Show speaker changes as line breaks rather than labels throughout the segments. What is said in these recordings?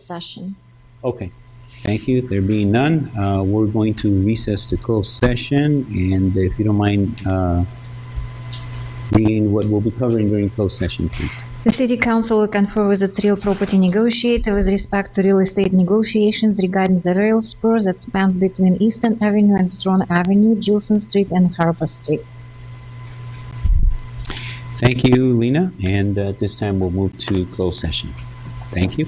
session.
Okay, thank you. There being none, we're going to recess to closed session, and if you don't mind reading what we'll be covering during closed session, please.
The City Council will confer with its real property negotiator with respect to real estate negotiations regarding the rail spur that spans between Eastern Avenue and Strong Avenue, Gilson Street, and Harper Street.
Thank you, Lena, and at this time we'll move to closed session. Thank you.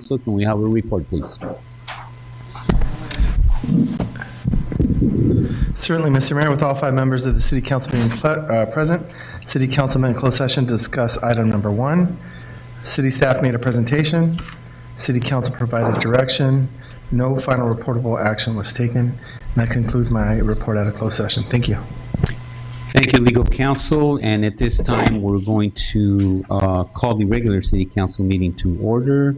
Council. Can we have a report, please?
Certainly, Mr. Mayor, with all 5 members of the City Council being present, City Council met in closed session to discuss item number 1. City staff made a presentation. City Council provided direction. No final reportable action was taken. And that concludes my report out of closed session. Thank you.
Thank you, legal counsel. And at this time, we're going to call the regular City Council meeting to order.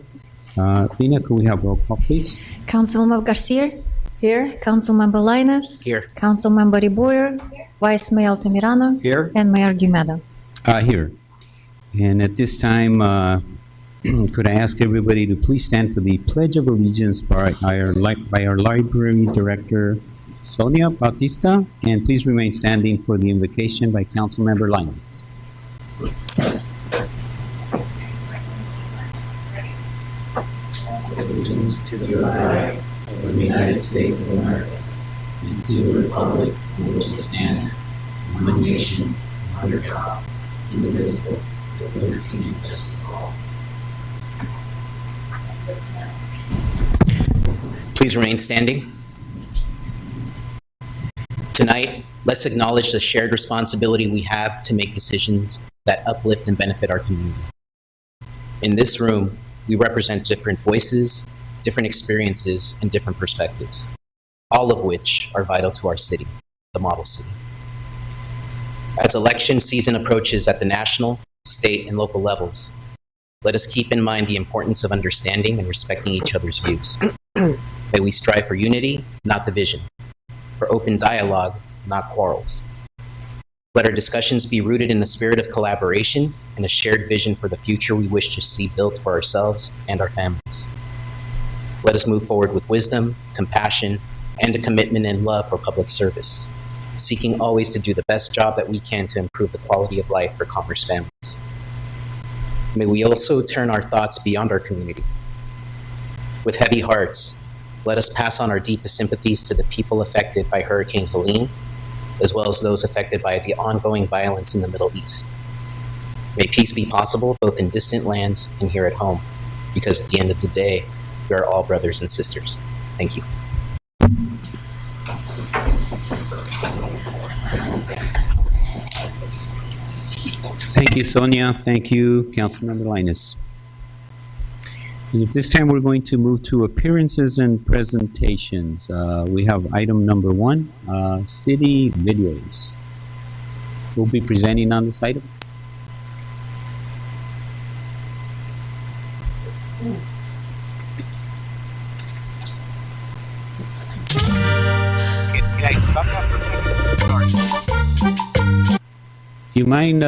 Lena, could we have roll call, please?
Councilmember Garcia.
Here.
Councilmember Linus.
Here.
Councilmember Reboyer. Vice Mayor Altamirano.
Here.
And Mayor Guimedo.
Here. And at this time, could I ask everybody to please stand for the Pledge of Allegiance by our Library Director, Sonia Bautista, and please remain standing for the invocation by Councilmember Linus.
Allegiance to the flag of the United States of America and to the republic for which it stands, one nation, under God, indivisible, with liberty and justice for all.
Please remain standing. Tonight, let's acknowledge the shared responsibility we have to make decisions that uplift and benefit our community. In this room, we represent different voices, different experiences, and different perspectives, all of which are vital to our city, the model city. As election season approaches at the national, state, and local levels, let us keep in mind the importance of understanding and respecting each other's views. May we strive for unity, not division, for open dialogue, not quarrels. Let our discussions be rooted in a spirit of collaboration and a shared vision for the future we wish to see built for ourselves and our families. Let us move forward with wisdom, compassion, and a commitment and love for public service, seeking always to do the best job that we can to improve the quality of life for Commerce families. May we also turn our thoughts beyond our community. With heavy hearts, let us pass on our deepest sympathies to the people affected by Hurricane Helene, as well as those affected by the ongoing violence in the Middle East. May peace be possible both in distant lands and here at home, because at the end of the day, we are all brothers and sisters. Thank you.
Thank you, Sonia. Thank you, Councilmember Linus. And at this time, we're going to move to appearances and presentations. We have item number 1, city videos. Who'll be presenting on this item?
Can I stop that for a second? Sorry.
You mind,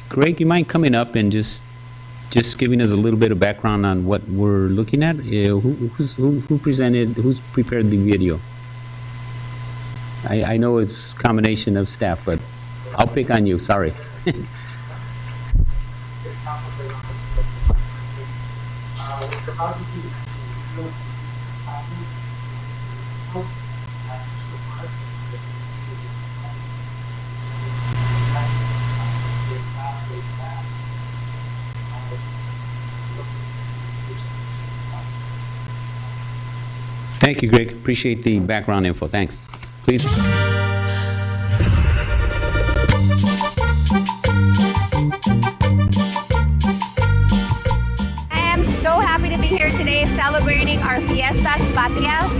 Greg, you mind coming up and just giving us a little bit of background on what we're looking at? Who presented, who's prepared the video? I know it's a combination of staff, but I'll pick on you, sorry. Thank you, Greg. Appreciate the background info. Thanks. Please.
I am so happy to be here today celebrating our Fiestas Patrias,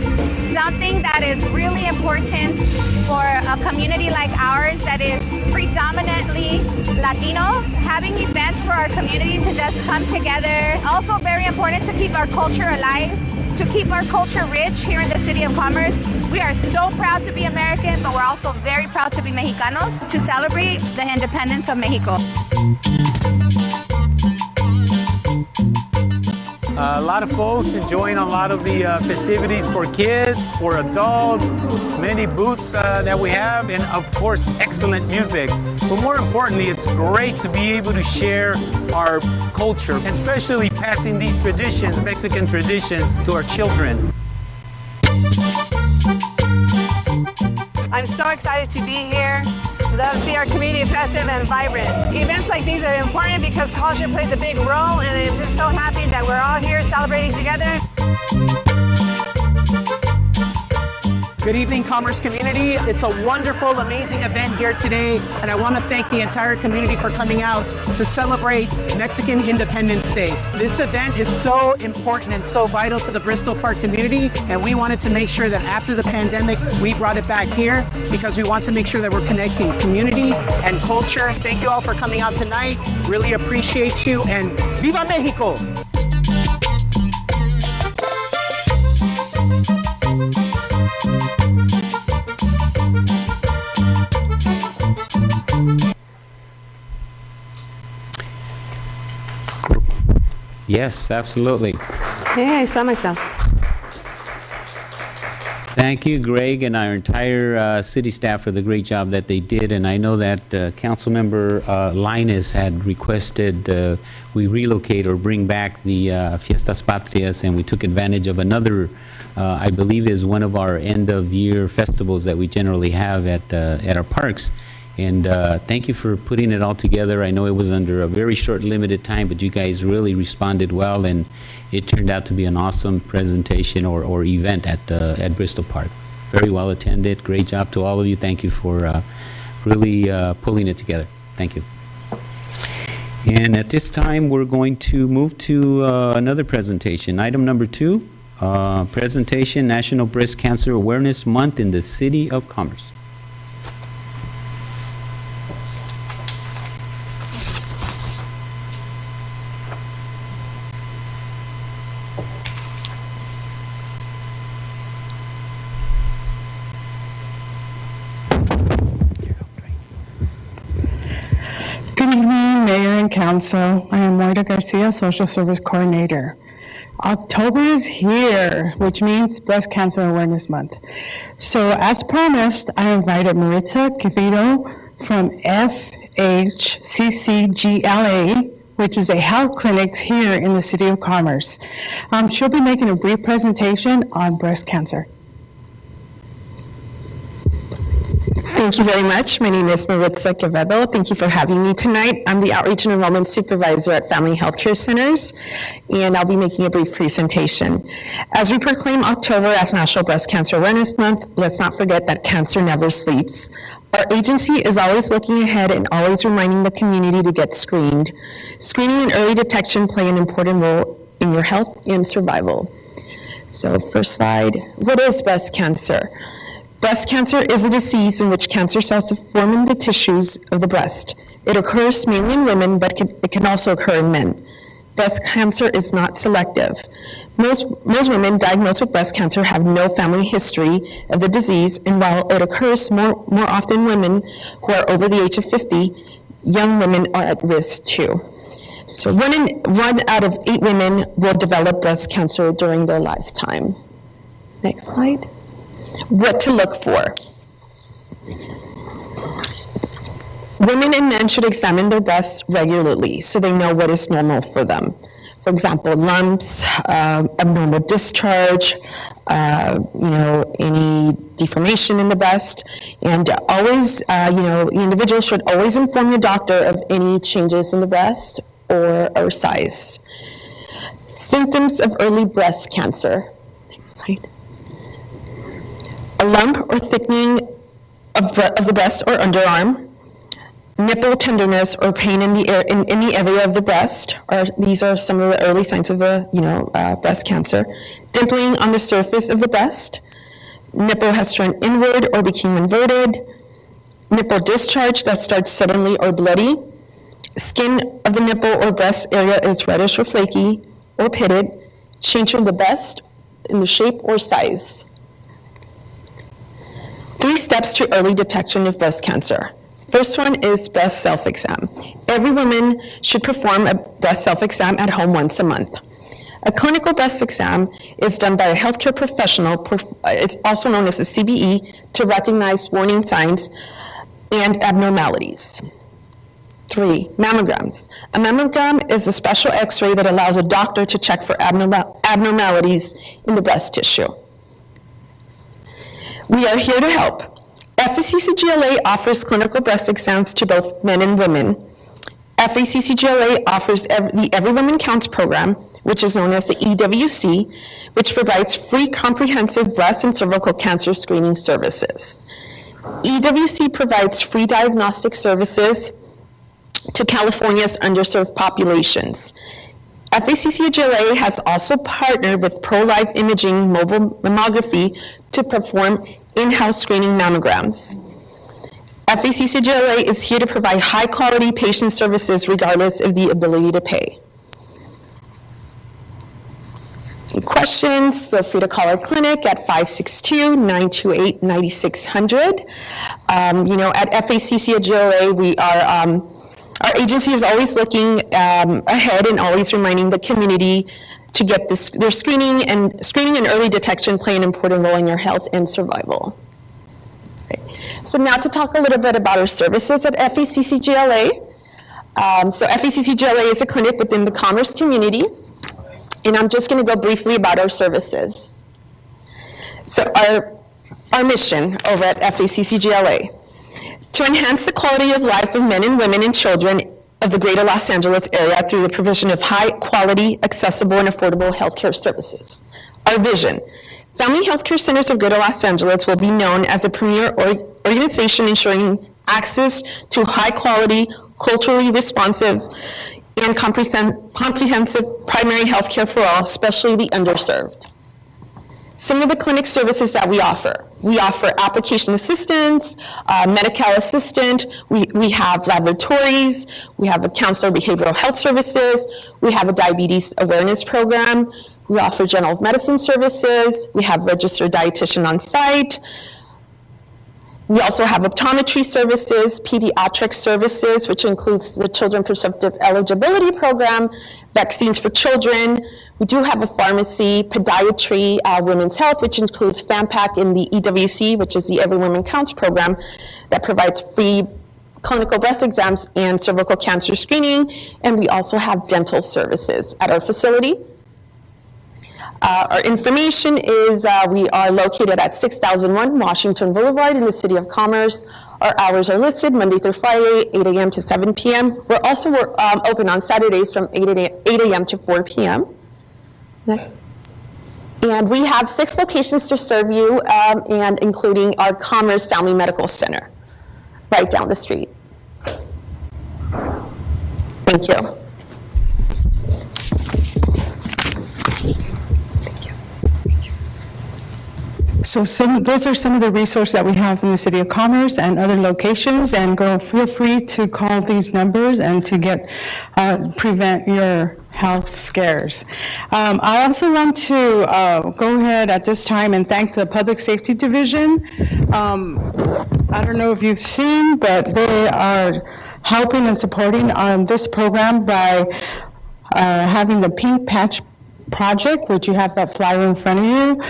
something that is really important for a community like ours that is predominantly Latino. Having events for our community to just come together. Also very important to keep our culture alive, to keep our culture rich here in the City of Commerce. We are so proud to be American, but we're also very proud to be Mexicanos, to celebrate the independence of Mexico.
A lot of folks enjoying a lot of the festivities for kids, for adults, many booths that we have, and of course, excellent music. But more importantly, it's great to be able to share our culture, especially passing these traditions, Mexican traditions, to our children.
I'm so excited to be here. love to see our community festive and vibrant. Events like these are important because culture plays a big role, and I'm just so happy that we're all here celebrating together.
Good evening, Commerce community. It's a wonderful, amazing event here today, and I want to thank the entire community for coming out to celebrate Mexican Independence Day. This event is so important and so vital to the Bristol Park community, and we wanted to make sure that after the pandemic, we brought it back here because we want to make sure that we're connecting community and culture. Thank you all for coming out tonight. Really appreciate you, and Viva Mexico!
Yes, absolutely.
Hey, I saw myself.
Thank you, Greg, and our entire city staff for the great job that they did. And I know that Councilmember Linus had requested we relocate or bring back the Fiestas Patrias, and we took advantage of another, I believe is one of our end-of-year festivals that we generally have at our parks. And thank you for putting it all together. I know it was under a very short, limited time, but you guys really responded well, and it turned out to be an awesome presentation or event at Bristol Park. Very well attended. Great job to all of you. Thank you for really pulling it together. Thank you. And at this time, we're going to move to another presentation. Item number 2, presentation, National Breast Cancer Awareness Month in the City of Commerce.
Good evening, Mayor and Council. I am Moira Garcia, Social Service Coordinator. October is here, which means Breast Cancer Awareness Month. So as promised, I invited Maritza Quevedo from FHCCGLA, which is a health clinic here in the City of Commerce. She'll be making a brief presentation on breast cancer.
Thank you very much. My name is Maritza Quevedo. Thank you for having me tonight. I'm the Outreach and Enrollment Supervisor at Family Healthcare Centers, and I'll be making a brief presentation. As we proclaim October as National Breast Cancer Awareness Month, let's not forget that cancer never sleeps. Our agency is always looking ahead and always reminding the community to get screened. Screening and early detection play an important role in your health and survival. So first slide, what is breast cancer? Breast cancer is a disease in which cancer cells form in the tissues of the breast. It occurs mainly in women, but it can also occur in men. Breast cancer is not selective. Most women diagnosed with breast cancer have no family history of the disease, and while it occurs more often in women who are over the age of 50, young women are at risk too. So 1 out of 8 women will develop breast cancer during their lifetime. Next slide. What to look for. Women and men should examine their breasts regularly so they know what is normal for them. For example, lumps, abnormal discharge, any deformation in the breast, and always, the individual should always inform your doctor of any changes in the breast or size. Symptoms of early breast cancer. Next slide. A lump or thickening of the breast or underarm, nipple tenderness or pain in the area of the breast. These are some of the early signs of breast cancer. Dimpling on the surface of the breast. Nipple has turned inward or became inverted. Nipple discharge that starts suddenly or bloody. Skin of the nipple or breast area is reddish or flaky or pitted. Change from the breast in the shape or size. 3 steps to early detection of breast cancer. First one is breast self-exam. Every woman should perform a breast self-exam at home once a month. A clinical breast exam is done by a healthcare professional, it's also known as a CBE, to recognize warning signs and abnormalities. 3, mammograms. A mammogram is a special x-ray that allows a doctor to check for abnormalities in the breast tissue. We are here to help. FACC-GLA offers clinical breast exams to both men and women. FACC-GLA offers the Every Woman Counts program, which is known as the EWC, which provides free comprehensive breast and cervical cancer screening services. EWC provides free diagnostic services to California's underserved populations. FACC-GLA has also partnered with Pro-Life Imaging Mobile Mammography to perform in-house screening mammograms. FACC-GLA is here to provide high-quality patient services regardless of the ability to pay. Any questions? Feel free to call our clinic at 562-928-9600. At FACC-GLA, we are, our agency is always looking ahead and always reminding the community to get their screening and early detection play an important role in your health and survival. Okay. So now to talk a little bit about our services at FACC-GLA. So FACC-GLA is a clinic within the Commerce community, and I'm just going to go briefly about our services. So our mission over at FACC-GLA, to enhance the quality of life of men and women and children of the greater Los Angeles area through the provision of high-quality, accessible, and affordable healthcare services. Our vision: Family Healthcare Centers of Greater Los Angeles will be known as a premier organization ensuring access to high-quality, culturally responsive, and comprehensive primary healthcare for all, especially the underserved. Some of the clinic services that we offer application assistance, Medi-Cal assistant, we have laboratories, we have a counselor behavioral health services, we have a diabetes awareness program, we offer general medicine services, we have registered dietitian on site. We also have optometry services, pediatric services, which includes the Children Presumptive Eligibility Program, vaccines for children. We do have a pharmacy, podiatry, women's health, which includes FAMPAC in the EWC, which is the Every Woman Counts program, that provides free clinical breast exams and cervical cancer screening. And we also have dental services at our facility. Our information is we are located at 6001 Washington Boulevard in the City of Commerce. Our hours are listed Monday through Friday, 8 a.m. to 7 p.m. We're also open on Saturdays from 8 a.m. to 4 p.m. Next. And we have 6 locations to serve you, and including our Commerce Family Medical Center, right down the street. Thank you.
So those are some of the resources that we have in the City of Commerce and other locations, and feel free to call these numbers and to prevent your health scares. I also want to go ahead at this time and thank the Public Safety Division. I don't know if you've seen, but they are helping and supporting this program by having the Pink Patch Project, which you have that flyer in front of you.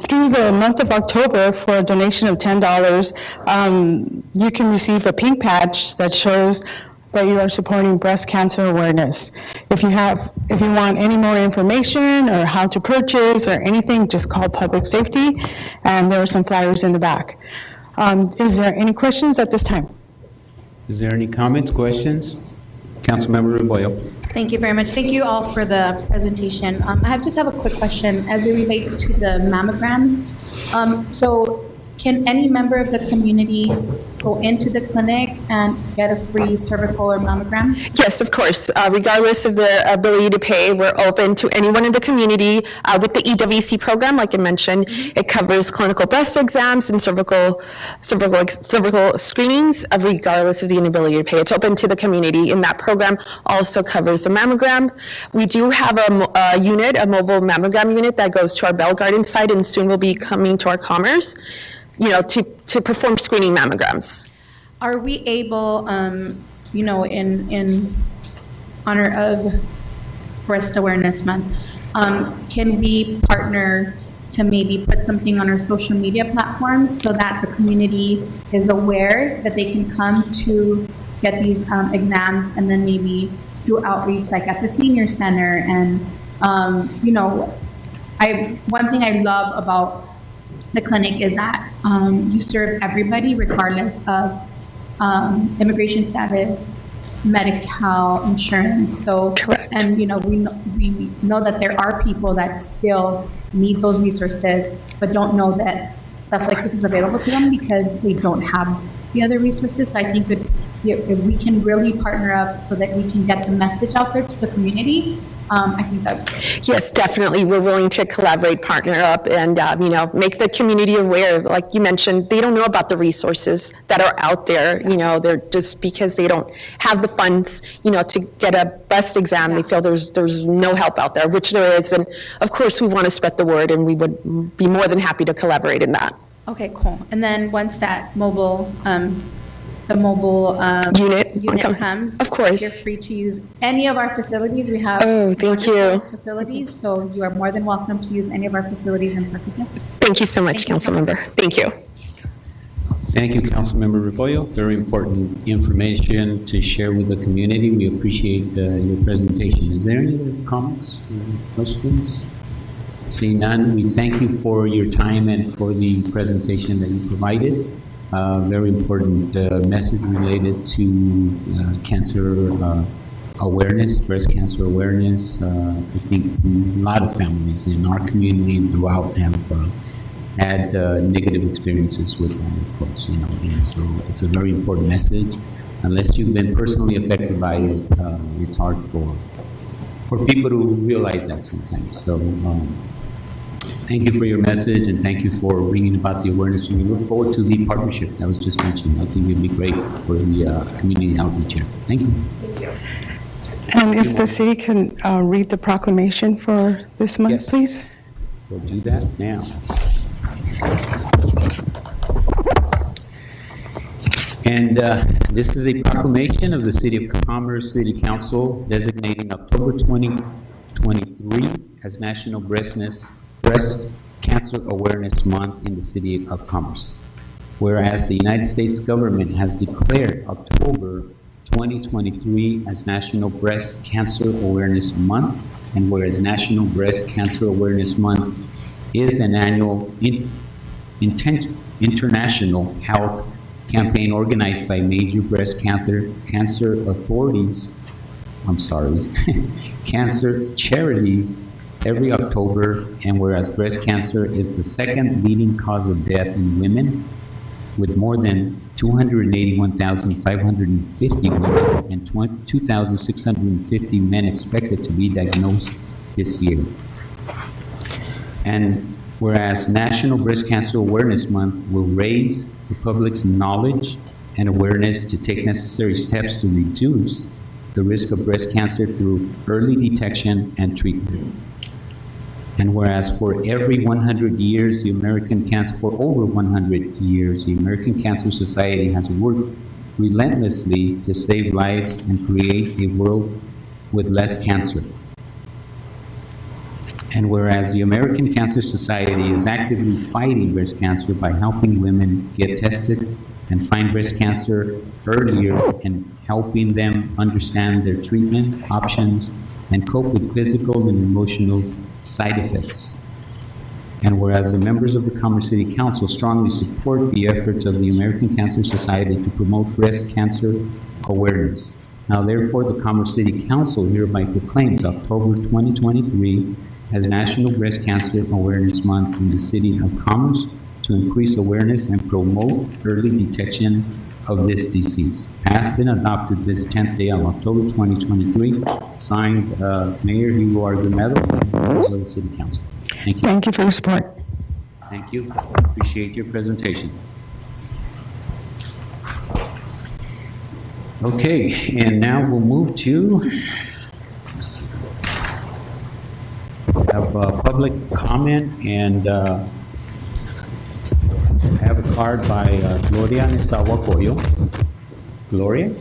Through the month of October, for a donation of $10, you can receive a pink patch that shows that you are supporting breast cancer awareness. If you want any more information or how to purchase or anything, just call Public Safety, and there are some flyers in the back. Is there any questions at this time?
Is there any comments, questions? Councilmember Rebollo.
Thank you very much. Thank you all for the presentation. I just have a quick question as it relates to the mammograms. So can any member of the community go into the clinic and get a free cervical or mammogram?
Yes, of course. Regardless of their ability to pay, we're open to anyone in the community. With the EWC program, like I mentioned, it covers clinical breast exams and cervical screenings, regardless of the inability to pay. It's open to the community, and that program also covers the mammogram. We do have a mobile mammogram unit that goes to our Bell Garden site, and soon will be coming to our Commerce, to perform screening mammograms.
Are we able, in honor of Breast Awareness Month, can we partner to maybe put something on our social media platforms so that the community is aware that they can come to get these exams, and then maybe do outreach like at the senior center? And one thing I love about the clinic is that you serve everybody regardless of immigration status, medical insurance. So,
Correct.
and we know that there are people that still need those resources, but don't know that stuff like this is available to them because they don't have the other resources. So I think if we can really partner up so that we can get the message out there to the community, I think that.
Yes, definitely. We're willing to collaborate, partner up, and, make the community aware. Like you mentioned, they don't know about the resources that are out there. They're just because they don't have the funds, to get a breast exam. They feel there's no help out there, which there is. And of course, we want to spread the word, and we would be more than happy to collaborate in that.
Okay, cool. And then once that mobile, unit comes,
Of course.
you're free to use any of our facilities. We have
thank you.
wonderful facilities, so you are more than welcome to use any of our facilities in Parkville.
Thank you so much,
Thank you so much.
Councilmember. Thank you.
Thank you, Councilmember Rebollo. Very important information to share with the community. We appreciate your presentation. Is there any other comments, questions? Seeing none, we thank you for your time and for the presentation that you provided. Very important message related to cancer awareness, breast cancer awareness. I think a lot of families in our community and throughout have had negative experiences with that, of course, and so it's a very important message. Unless you've been personally affected by it, it's hard for people to realize that sometimes. So thank you for your message, and thank you for bringing about the awareness. And we look forward to the partnership that was just mentioned. I think it'd be great for the community outreach here. Thank you.
And if the city can read the proclamation for this month,
Yes.
please?
We'll do that now. And this is a proclamation of the City of Commerce City Council designating October 2023 as National Breast Cancer Awareness Month in the City of Commerce. Whereas the United States government has declared October 2023 as National Breast Cancer Awareness Month, and whereas National Breast Cancer Awareness Month is an annual international health campaign organized by major breast cancer authorities, cancer charities every October, and whereas breast cancer is the second leading cause of death in women, with more than 281,550 women and 2,650 men expected to be diagnosed this year. And whereas National Breast Cancer Awareness Month will raise the public's knowledge and awareness to take necessary steps to reduce the risk of breast cancer through early detection and treatment. And whereas for every 100 years, for over 100 years, the American Cancer Society has worked relentlessly to save lives and create a world with less cancer. And whereas the American Cancer Society is actively fighting breast cancer by helping women get tested and find breast cancer earlier and helping them understand their treatment options and cope with physical and emotional side effects. And whereas the members of the Commerce City Council strongly support the efforts of the American Cancer Society to promote breast cancer awareness. Now therefore, the Commerce City Council hereby proclaims October 2023 as National Breast Cancer Awareness Month in the City of Commerce to increase awareness and promote early detection of this disease. Passed and adopted this 10th day of October 2023. Signed, Mayor Hugo Argumedo, and members of the City Council. Thank you.
Thank you for your support.
Thank you. Appreciate your presentation. Okay, and now we'll move to have public comment, and I have a card by Gloria Nezahualcóyotl. Gloria?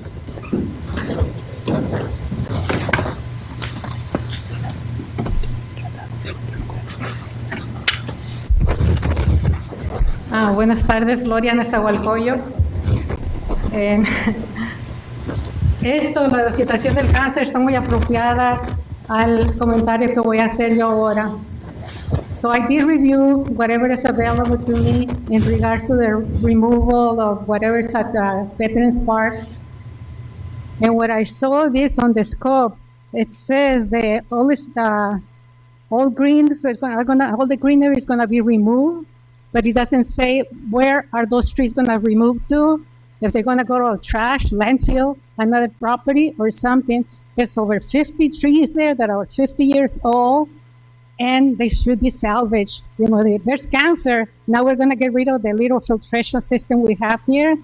Buenas tardes, Gloria Nezahualcóyotl. La situación del cáncer está muy apropiada al comentario que voy a hacer yo ahora. So I did review whatever is available to me in regards to the removal of whatever is at the Veterans Park. And what I saw this on the scope, it says that all the greenery is gonna be removed, but it doesn't say where are those trees gonna remove to. If they're gonna go to a trash, landfill, another property or something. There's over 50 trees there that are 50 years old, and they should be salvaged. You know, there's cancer. Now we're gonna get rid of the little filtration system we have here.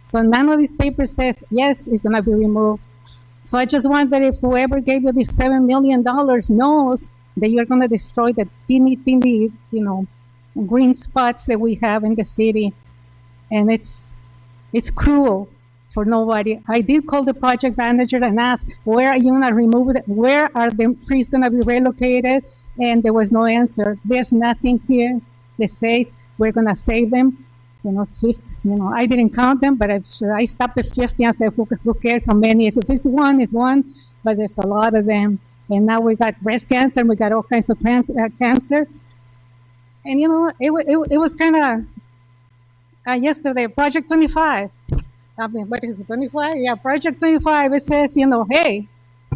So none of these papers says, yes, it's gonna be removed. So I just wonder if whoever gave you this $7 million knows that you're gonna destroy the teeny, green spots that we have in the city. And it's cruel for nobody. I did call the project manager and ask, where are you gonna remove it? Where are the trees gonna be relocated? And there was no answer. There's nothing here that says we're gonna save them. 50, I didn't count them, but I stopped at 50 and said, who cares how many? If it's one, it's one, but there's a lot of them. And now we got breast cancer, we got all kinds of cancer. And it was kind of, yesterday, Project 25. What is it, 25? Yeah, Project 25, it says, hey,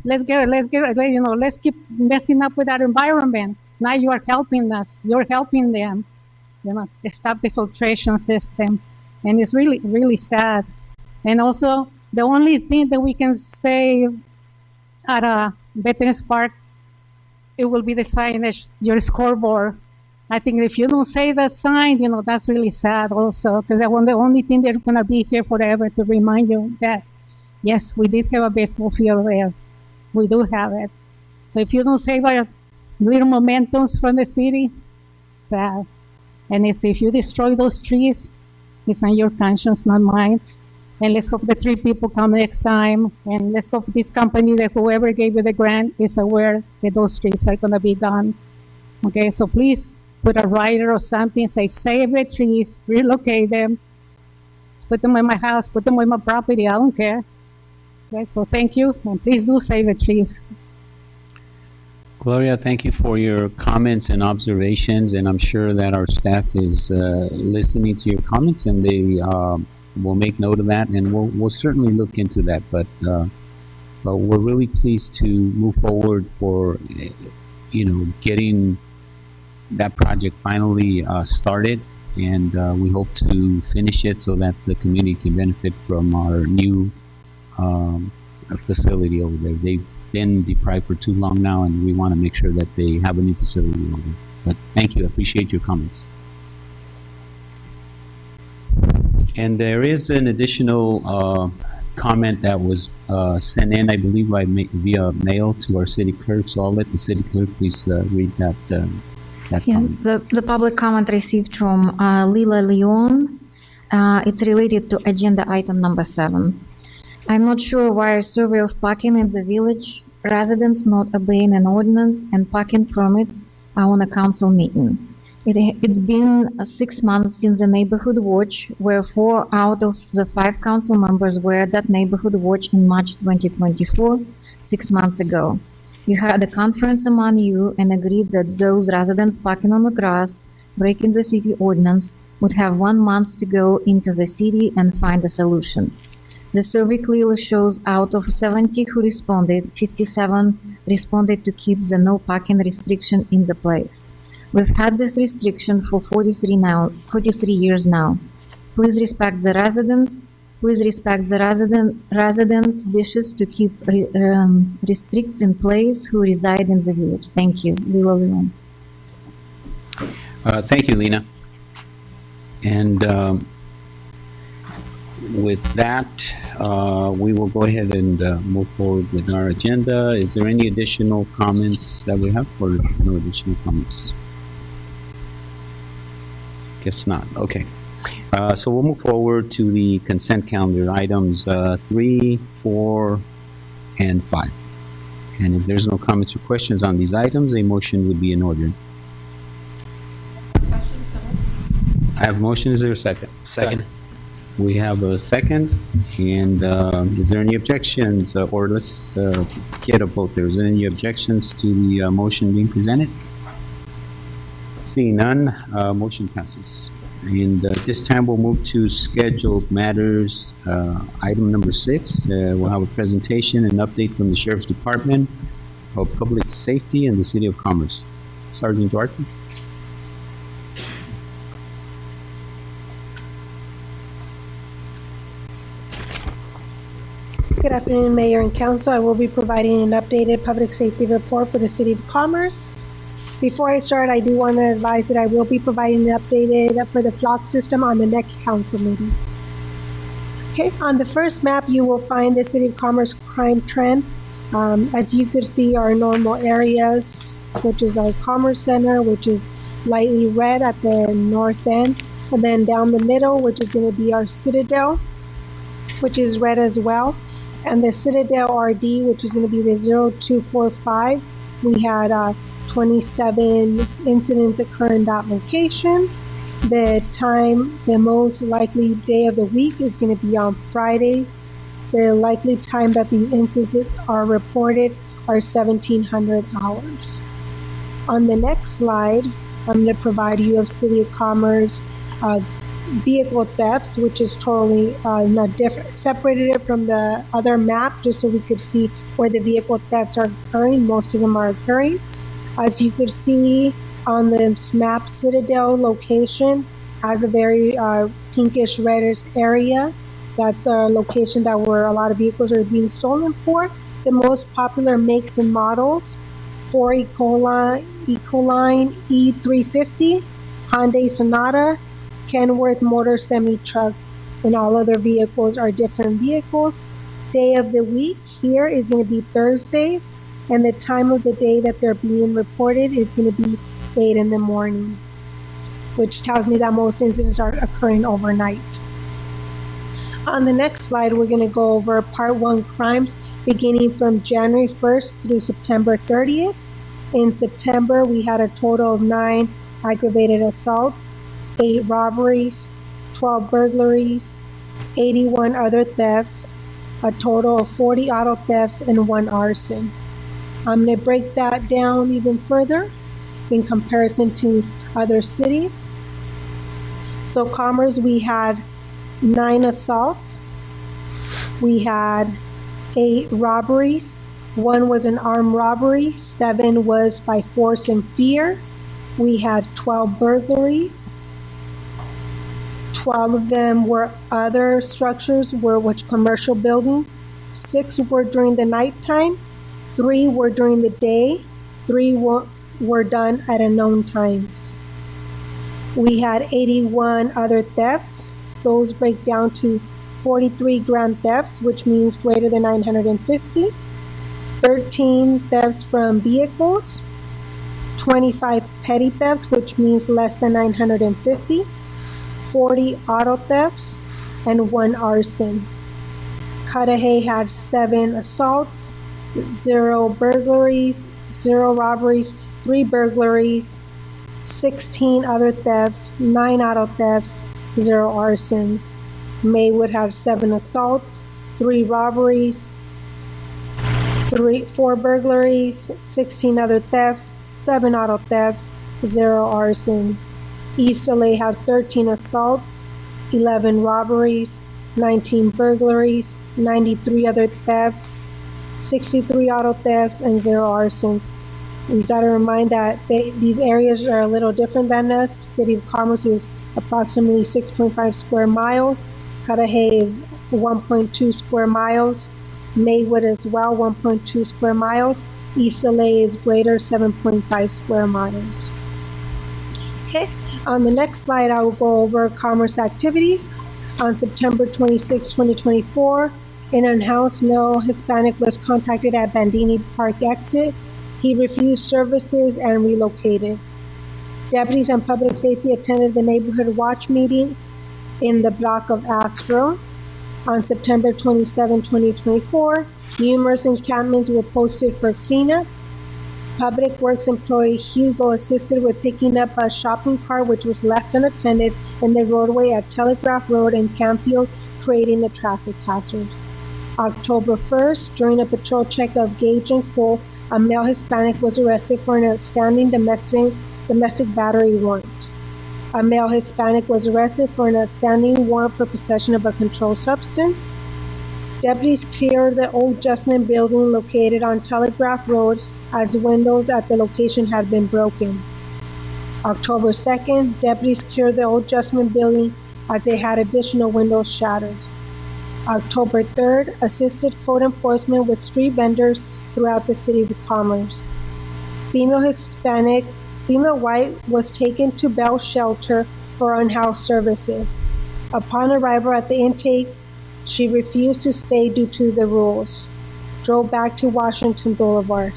let's keep messing up with our environment. Now you are helping us, you're helping them. Stop the filtration system. And it's really, really sad. And also, the only thing that we can save at a Veterans Park, it will be the signage, your scoreboard. I think if you don't save that sign, that's really sad also, because the only thing that's going to be here forever to remind you that, yes, we did have a baseball field there. We do have it. So if you don't save our little mementos from the city, sad. And if you destroy those trees, it's on your conscience, not mine. And let's hope the 3 people come next time. And let's hope this company, that whoever gave you the grant, is aware that those trees are going to be gone. Okay, so please put a rider or something, say, save the trees, relocate them, put them in my house, put them in my property, I don't care. Okay, so thank you, and please do save the trees.
Gloria, thank you for your comments and observations, and I'm sure that our staff is listening to your comments, and they will make note of that, and we'll certainly look into that. But we're really pleased to move forward for, getting that project finally started, and we hope to finish it so that the community can benefit from our new facility over there. They've been deprived for too long now, and we want to make sure that they have a new facility over there. But thank you, I appreciate your comments. And there is an additional comment that was sent in, I believe, via mail to our city clerk. So I'll let the city clerk please read that comment.
The public comment received from Lila Leon. It's related to agenda item number 7. I'm not sure why a survey of parking in the village, residents not obeying an ordinance, and parking permits are on a council meeting. It's been 6 months since the neighborhood watch, where 4 out of the 5 council members were at that neighborhood watch in March 2024, 6 months ago. You had a conference among you and agreed that those residents parking on the grass, breaking the city ordinance, would have 1 month to go into the city and find a solution. The survey clearly shows out of 70 who responded, 57 responded to keep the no parking restriction in the place. We've had this restriction for 43 years now. Please respect the residents. Please respect the residents' wishes to keep restrictions in place who reside in the village. Thank you. Lila Leon.
Thank you, Lena. And with that, we will go ahead and move forward with our agenda. Is there any additional comments that we have, or no additional comments? Guess not. Okay. So we'll move forward to the consent calendar, items 3, 4, and 5. And if there's no comments or questions on these items, a motion would be in order. I have a motion. Is there a second?
Second.
We have a second. And is there any objections? Or let's get a vote there. Is there any objections to the motion being presented? Seeing none, motion passes. And this time, we'll move to scheduled matters. Item number 6, we'll have a presentation and update from the Sheriff's Department of Public Safety in the City of Commerce. Sergeant Duarte?
Good afternoon, Mayor and Council. I will be providing an updated public safety report for the City of Commerce. Before I start, I do want to advise that I will be providing an updated for the flock system on the next council meeting. Okay, on the first map, you will find the City of Commerce crime trend. As you could see, our normal areas, which is our Commerce Center, which is lightly red at the north end, and then down the middle, which is going to be our Citadel, which is red as well. And the Citadel RD, which is going to be the 0245, we had 27 incidents occur in that location. The most likely day of the week is going to be on Fridays. The likely time that the incidents are reported are 1700 hours. On the next slide, I'm going to provide you of City of Commerce vehicle thefts, which is totally not different. Separated it from the other map just so we could see where the vehicle thefts are occurring. Most of them are occurring. As you could see on this map, Citadel location has a very pinkish reddish area. That's a location that where a lot of vehicles are being stolen for. The most popular makes and models: Ford Ecoline E350, Hyundai Sonata, Kenworth motor semi-trucks, and all other vehicles are different vehicles. Day of the week here is going to be Thursdays, and the time of the day that they're being reported is going to be 8 in the morning, which tells me that most incidents are occurring overnight. On the next slide, we're going to go over Part 1 crimes beginning from January 1st through September 30th. In September, we had a total of 9 aggravated assaults, 8 robberies, 12 burglaries, 81 other thefts, a total of 40 auto thefts, and 1 arson. I'm going to break that down even further in comparison to other cities. So Commerce, we had 9 assaults, we had 8 robberies, 1 was an armed robbery, 7 was by force and fear. We had 12 burglaries. 12 of them were other structures, which commercial buildings. 6 were during the nighttime, 3 were during the day, 3 were done at unknown times. We had 81 other thefts. Those break down to 43 grand thefts, which means greater than 950. 13 thefts from vehicles. 25 petty thefts, which means less than 950. 40 auto thefts, and 1 arson. Cudahy had 7 assaults, 0 burglaries, 0 robberies, 3 burglaries, 16 other thefts, 9 auto thefts, 0 arsons. Maywood had 7 assaults, 3 robberies, 4 burglaries, 16 other thefts, 7 auto thefts, 0 arsons. East LA had 13 assaults, 11 robberies, 19 burglaries, 93 other thefts, 63 auto thefts, and 0 arsons. We got to remind that these areas are a little different than us. City of Commerce is approximately 6.5 square miles. Cudahy is 1.2 square miles. Maywood as well, 1.2 square miles. East LA is greater, 7.5 square miles. Okay, on the next slide, I will go over Commerce activities. On September 26, 2024, an unhoused male Hispanic was contacted at Bandini Park exit. He refused services and relocated. Deputies and public safety attended the neighborhood watch meeting in the block of Astro. On September 27, 2024, numerous encampments were posted for cleanup. Public Works employee Hugo assisted with picking up a shopping cart which was left unattended in the roadway at Telegraph Road in Campfield, creating a traffic hazard. October 1st, during a patrol check of Gage and Cole, a male Hispanic was arrested for an outstanding domestic domestic battery warrant. A male Hispanic was arrested for an outstanding warrant for possession of a controlled substance. Deputies cleared the old Justman building located on Telegraph Road as windows at the location had been broken. October 2nd, deputies cleared the old Justman building as they had additional windows shattered. October 3rd, assisted code enforcement with street vendors throughout the city of Commerce. Female white was taken to Bell Shelter for unhoused services. Upon arrival at the intake, she refused to stay due to the rules. Drove back to Washington Boulevard.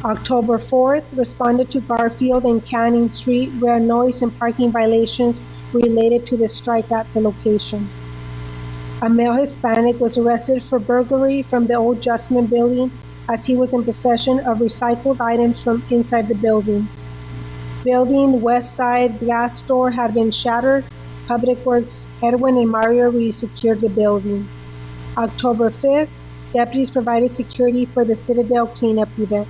October 4th, responded to Garfield and Canning Street where noise and parking violations related to the strike at the location. A male Hispanic was arrested for burglary from the old Justman building as he was in possession of recycled items from inside the building. Building west side glass door had been shattered. Public Works Edwin and Mario re-secured the building. October 5th, deputies provided security for the Citadel cleanup event.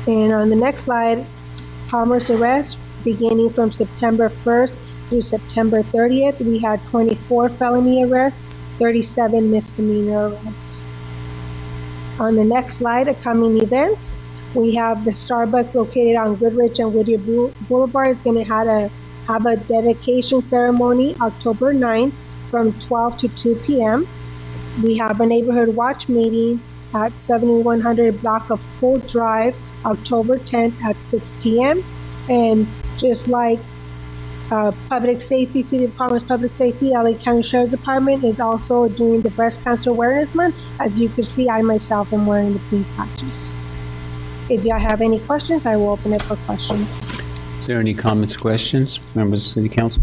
And on the next slide, Commerce arrests beginning from September 1st through September 30th. We had 24 felony arrests, 37 misdemeanor arrests. On the next slide, upcoming events, we have the Starbucks located on Goodrich and Whittier Boulevard is going to have a dedication ceremony October 9th from 12 to 2 p.m. We have a neighborhood watch meeting at 7100 block of Pool Drive, October 10th at 6 p.m. And just like Public Safety, City of Commerce Public Safety, LA County Sheriff's Department is also doing the Breast Cancer Awareness Month. As you can see, I myself am wearing the pink patches. If y'all have any questions, I will open it for questions.
Is there any comments, questions, members of the City Council?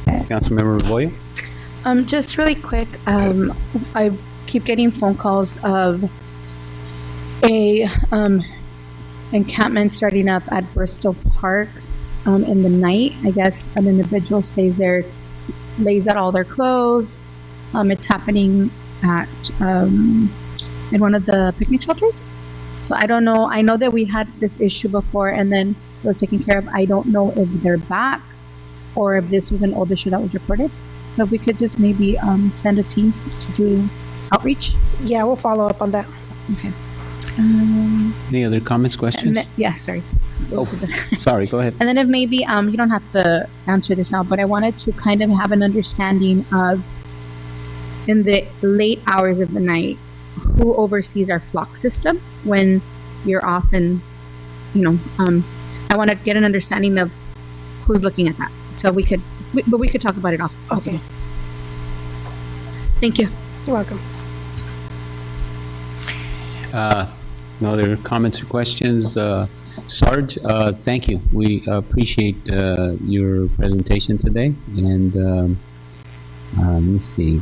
Councilmember Rebollo?
Just really quick, I keep getting phone calls of a encampment starting up at Bristol Park in the night. I guess an individual stays there, lays out all their clothes. It's happening at in one of the picnic shelters. So I don't know. I know that we had this issue before and then it was taken care of. I don't know if they're back or if this was an old issue that was reported. So if we could just maybe send a team to do outreach.
Yeah, we'll follow up on that.
Okay.
Any other comments, questions?
Sorry.
Oh, sorry, go ahead.
And then if maybe, you don't have to answer this now, but I wanted to kind of have an understanding of, in the late hours of the night, who oversees our flock system when you're off and, I want to get an understanding of who's looking at that. So we could talk about it off.
Okay.
Thank you.
You're welcome.
No other comments or questions? Sarge, thank you. We appreciate your presentation today. And let me see.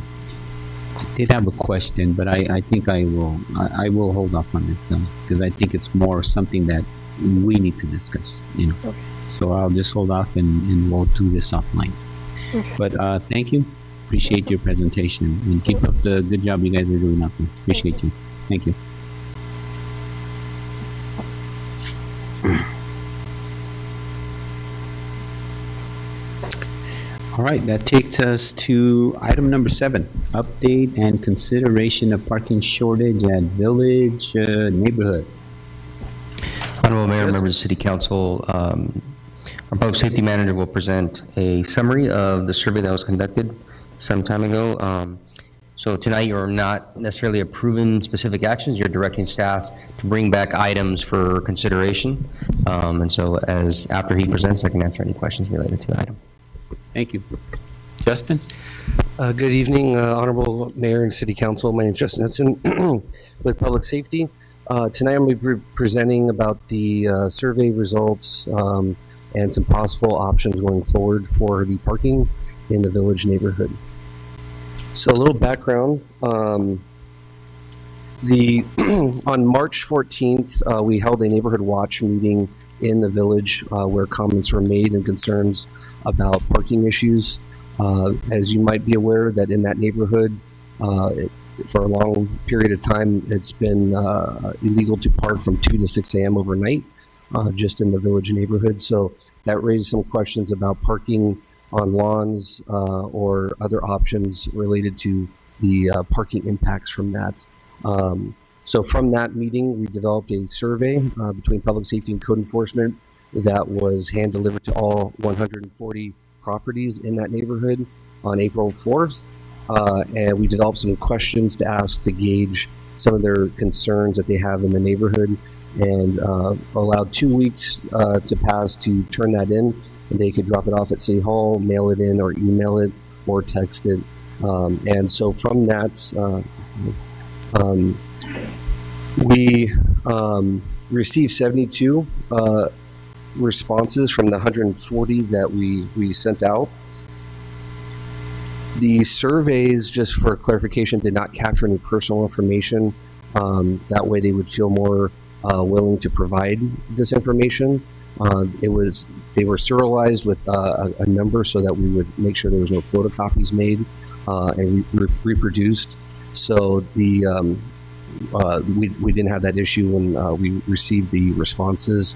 I did have a question, but I think I will hold off on this because I think it's more something that we need to discuss. Okay. So I'll just hold off and we'll do this offline. Okay. But thank you. Appreciate your presentation and keep up the good job you guys are doing out there. Appreciate you. Thank you. All right, that takes us to item number 7, update and consideration of parking shortage at Village neighborhood.
Honorable Mayor, members of the City Council, our Public Safety Manager will present a summary of the survey that was conducted some time ago. So tonight you're not necessarily approving specific actions, you're directing staff to bring back items for consideration. And so after he presents, I can answer any questions related to the item.
Thank you. Justin?
Good evening, Honorable Mayor and City Council. My name is Justin Hudson with Public Safety. Tonight I'm going to be presenting about the survey results and some possible options going forward for the parking in the Village neighborhood. So a little background. On March 14th, we held a neighborhood watch meeting in the Village where comments were made and concerns about parking issues. As you might be aware that in that neighborhood, for a long period of time, it's been illegal to park from 2 to 6 a.m. overnight. just in the village neighborhood. So that raised some questions about parking on lawns or other options related to the parking impacts from that. So from that meeting, we developed a survey between public safety and code enforcement that was hand delivered to all 140 properties in that neighborhood on April 4th. And we developed some questions to ask to gauge some of their concerns that they have in the neighborhood, and allowed 2 weeks to pass to turn that in. And they could drop it off at City Hall, mail it in, or email it, or text it. And so from that, we received 72 responses from the 140 that we sent out. The surveys, just for clarification, did not capture any personal information. That way they would feel more willing to provide this information. They were serialized with a number so that we would make sure there was no photocopies made and reproduced. So the we didn't have that issue when we received the responses.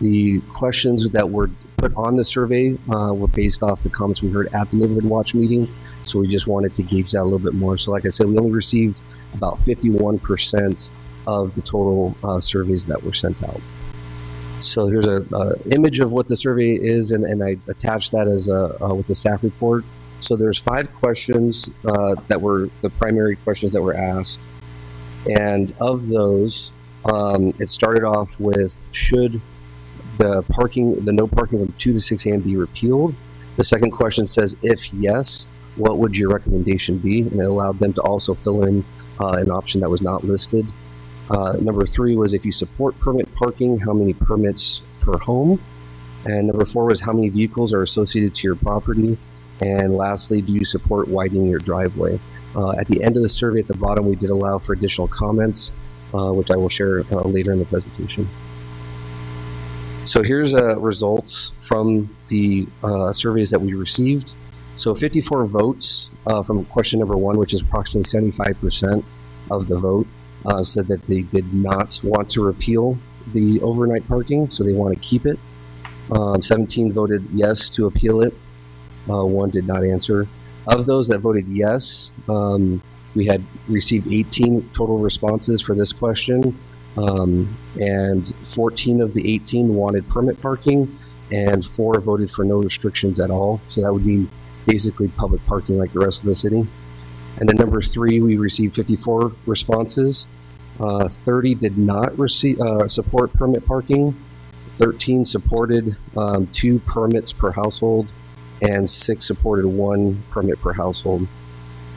The questions that were put on the survey were based off the comments we heard at the Neighborhood Watch meeting. So we just wanted to gauge that a little bit more. So like I said, we only received about 51% of the total surveys that were sent out. So here's a image of what the survey is, and I attached that as with the staff report. So there's 5 questions that were the primary questions that were asked. And of those, it started off with, should the no parking from 2 to 6 a.m. be repealed? The second question says, if yes, what would your recommendation be? And it allowed them to also fill in an option that was not listed. Number 3 was, if you support permit parking, how many permits per home? And number 4 was, how many vehicles are associated to your property? And lastly, do you support widening your driveway? At the end of the survey at the bottom, we did allow for additional comments, which I will share later in the presentation. So here's results from the surveys that we received. So 54 votes from question number 1, which is approximately 75% of the vote, said that they did not want to repeal the overnight parking, so they want to keep it. 17 voted yes to appeal it. 1 did not answer. Of those that voted yes, we had received 18 total responses for this question, and 14 of the 18 wanted permit parking, and 4 voted for no restrictions at all. So that would mean basically public parking like the rest of the city. And then number 3, we received 54 responses. 30 did not support permit parking. 13 supported 2 permits per household, and 6 supported 1 permit per household.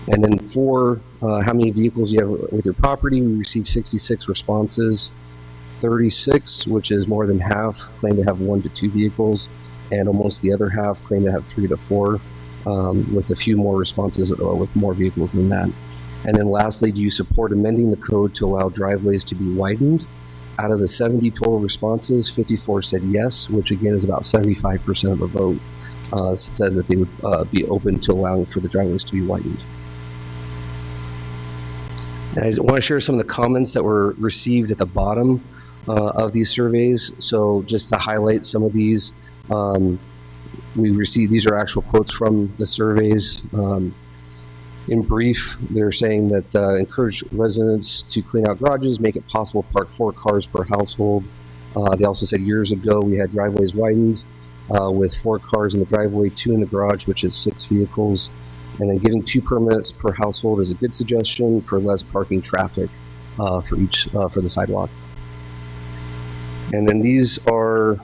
And then 4, how many vehicles you have with your property, we received 66 responses. 36, which is more than half, claim to have 1 to 2 vehicles, and almost the other half claim to have 3 to 4, with a few more responses with more vehicles than that. And then lastly, do you support amending the code to allow driveways to be widened? Out of the 70 total responses, 54 said yes, which again is about 75% of the vote, said that they would be open to allowing for the driveways to be widened. And I want to share some of the comments that were received at the bottom of these surveys. So just to highlight some of these, we received, these are actual quotes from the surveys. In brief, they're saying that encourage residents to clean out garages, make it possible to park 4 cars per household. They also said years ago we had driveways widened with 4 cars in the driveway, 2 in the garage, which is 6 vehicles. And then giving 2 permits per household is a good suggestion for less parking traffic for the sidewalk. And then these are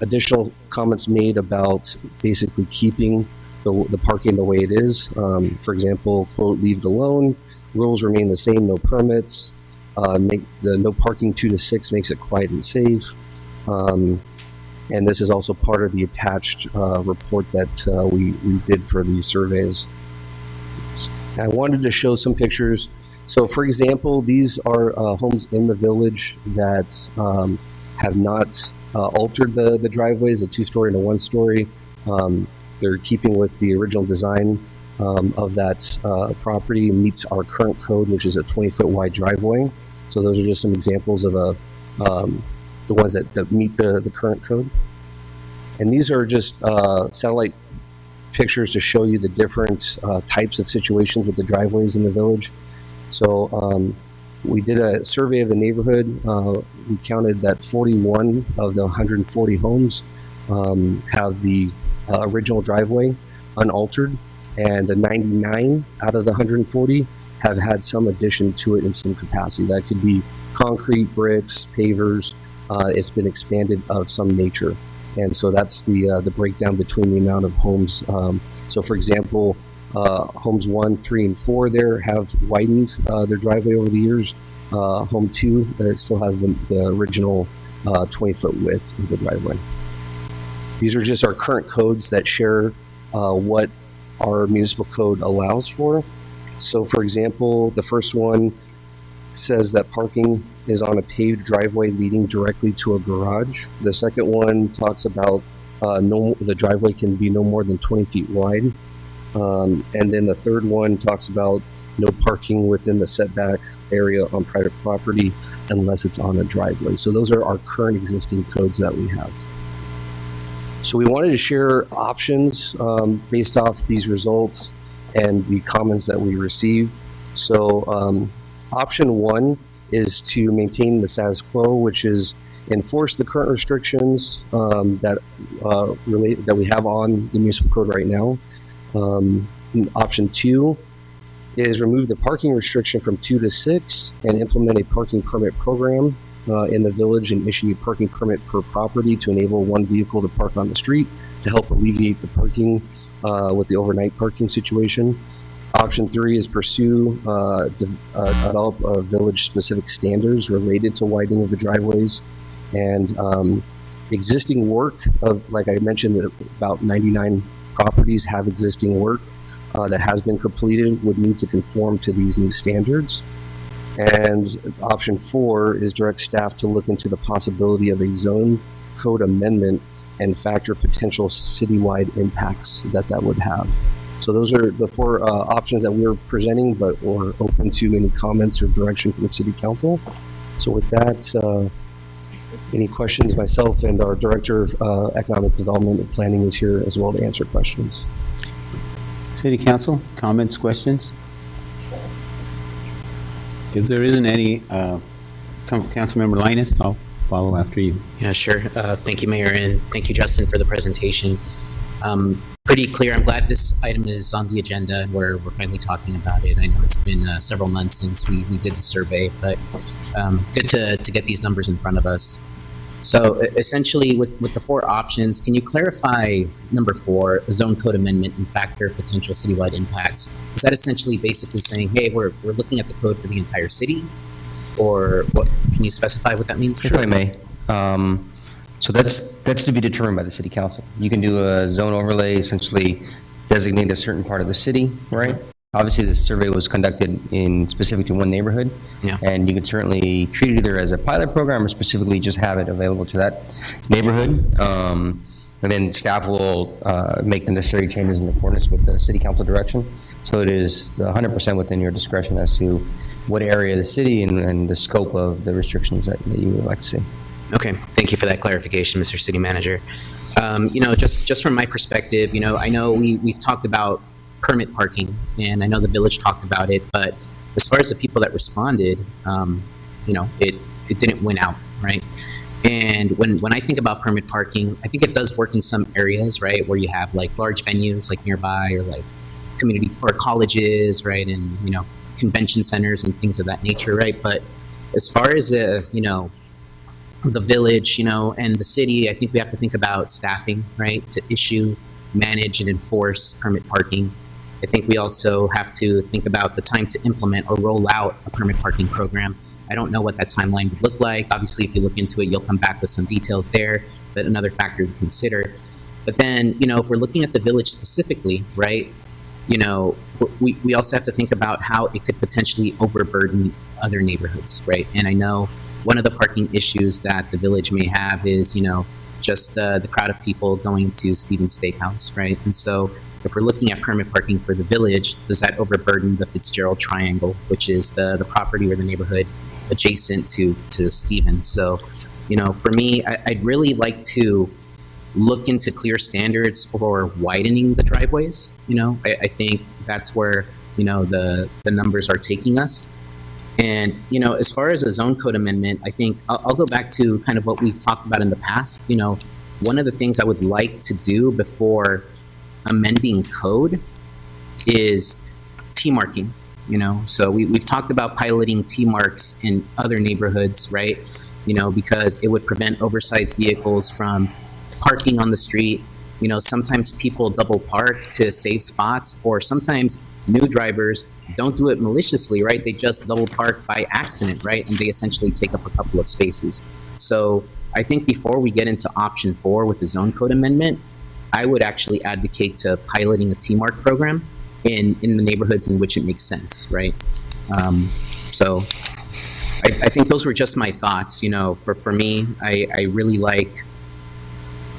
additional comments made about basically keeping the parking the way it is. For example, quote, leave it alone. Rules remain the same, no permits. Make the no parking 2 to 6 makes it quiet and safe. And this is also part of the attached report that we did for these surveys. I wanted to show some pictures. So for example, these are homes in the village that have not altered the driveways, a 2-story and a 1-story. They're keeping with the original design of that property, meets our current code, which is a 20-foot wide driveway. So those are just some examples of the ones that meet the current code. And these are just satellite pictures to show you the different types of situations with the driveways in the village. So we did a survey of the neighborhood. We counted that 41 of the 140 homes have the original driveway unaltered, and the 99 out of the 140 have had some addition to it in some capacity. That could be concrete, bricks, pavers. It's been expanded of some nature. And so that's the breakdown between the amount of homes. So for example, homes 1, 3, and 4 there have widened their driveway over the years. Home 2, it still has the original 20-foot width of the driveway. These are just our current codes that share what our municipal code allows for. So for example, the first one says that parking is on a paved driveway leading directly to a garage. The second one talks about the driveway can be no more than 20 feet wide. And then the third one talks about no parking within the setback area on private property unless it's on a driveway. So those are our current existing codes that we have. So we wanted to share options based off these results and the comments that we received. So option 1 is to maintain the status quo, which is enforce the current restrictions that we have on the municipal code right now. Option 2 is remove the parking restriction from 2 to 6 and implement a parking permit program in the village and issue a parking permit per property to enable one vehicle to park on the street to help alleviate the parking with the overnight parking situation. Option 3 is pursue, develop village-specific standards related to widening of the driveways, and existing work of, like I mentioned, about 99 properties have existing work that has been completed, would need to conform to these new standards. And option 4 is direct staff to look into the possibility of a zone code amendment and factor potential citywide impacts that would have. So those are the 4 options that we're presenting, but we're open to any comments or direction from the City Council. So with that, any questions, myself and our Director of Economic Development and Planning is here as well to answer questions.
City Council, comments, questions? If there isn't any, Councilmember Linus, I'll follow after you.
Yeah, sure. Thank you, Mayor, and thank you, Justin, for the presentation. Pretty clear. I'm glad this item is on the agenda and we're finally talking about it. I know it's been several months since we did the survey, but good to get these numbers in front of us. So essentially, with the 4 options, can you clarify number 4, a zone code amendment and factor potential citywide impacts? Is that essentially basically saying, hey, we're looking at the code for the entire city? Or what? Can you specify what that means?
Sure, I may. So that's to be determined by the City Council. You can do a zone overlay, essentially designate a certain part of the city, right? Obviously, this survey was conducted in specific to one neighborhood, and you could certainly treat it either as a pilot program or specifically just have it available to that neighborhood. And then staff will make the necessary changes in accordance with the City Council direction. So it is 100% within your discretion as to what area of the city and the scope of the restrictions that you would like to see.
Okay, thank you for that clarification, Mr. City Manager. Just from my perspective, I know we've talked about permit parking, and I know the village talked about it, but as far as the people that responded, it didn't win out, right? And when I think about permit parking, I think it does work in some areas, right, where you have like large venues like nearby, or like community or colleges, right, and convention centers and things of that nature, right? But as far as the village, and the city, I think we have to think about staffing, right, to issue, manage, and enforce permit parking. I think we also have to think about the time to implement or roll out a permit parking program. I don't know what that timeline would look like. Obviously, if you look into it, you'll come back with some details there, but another factor to consider. But then, if we're looking at the village specifically, right, we also have to think about how it could potentially overburden other neighborhoods, right? And I know one of the parking issues that the village may have is, just the crowd of people going to Stevens Steakhouse, right? And so if we're looking at permit parking for the village, does that overburden the Fitzgerald Triangle, which is the property or the neighborhood adjacent to Stevens? So For me, I'd really like to look into clear standards for widening the driveways. I think that's where, the numbers are taking us. And, as far as a zone code amendment, I think I'll go back to kind of what we've talked about in the past. One of the things I would like to do before amending code is T-marking, So we've talked about piloting T-marks in other neighborhoods, right? Because it would prevent oversized vehicles from parking on the street. Sometimes people double park to save spots, or sometimes new drivers don't do it maliciously, right? They just double park by accident, right? And they essentially take up a couple of spaces. So I think before we get into option 4 with the zone code amendment, I would actually advocate to piloting a T-mark program in the neighborhoods in which it makes sense, right? So I think those were just my thoughts. For me, I really like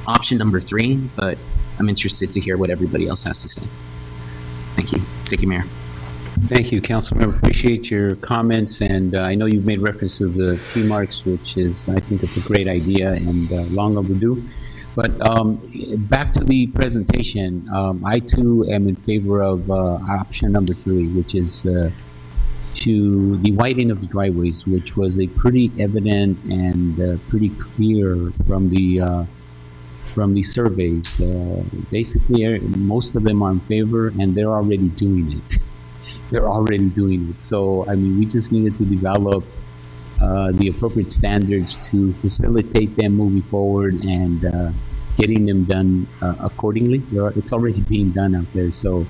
option number 3, but I'm interested to hear what everybody else has to say. Thank you. Thank you, Mayor.
Thank you, Councilmember. Appreciate your comments, and I know you've made reference to the T-marks, which is, I think it's a great idea and long overdue. But back to the presentation, I too am in favor of option number 3, which is to the widening of the driveways, which was a pretty evident and pretty clear from the surveys. Basically, most of them are in favor, and they're already doing it. So, we just needed to develop the appropriate standards to facilitate them moving forward and getting them done accordingly. It's already being done out there. So,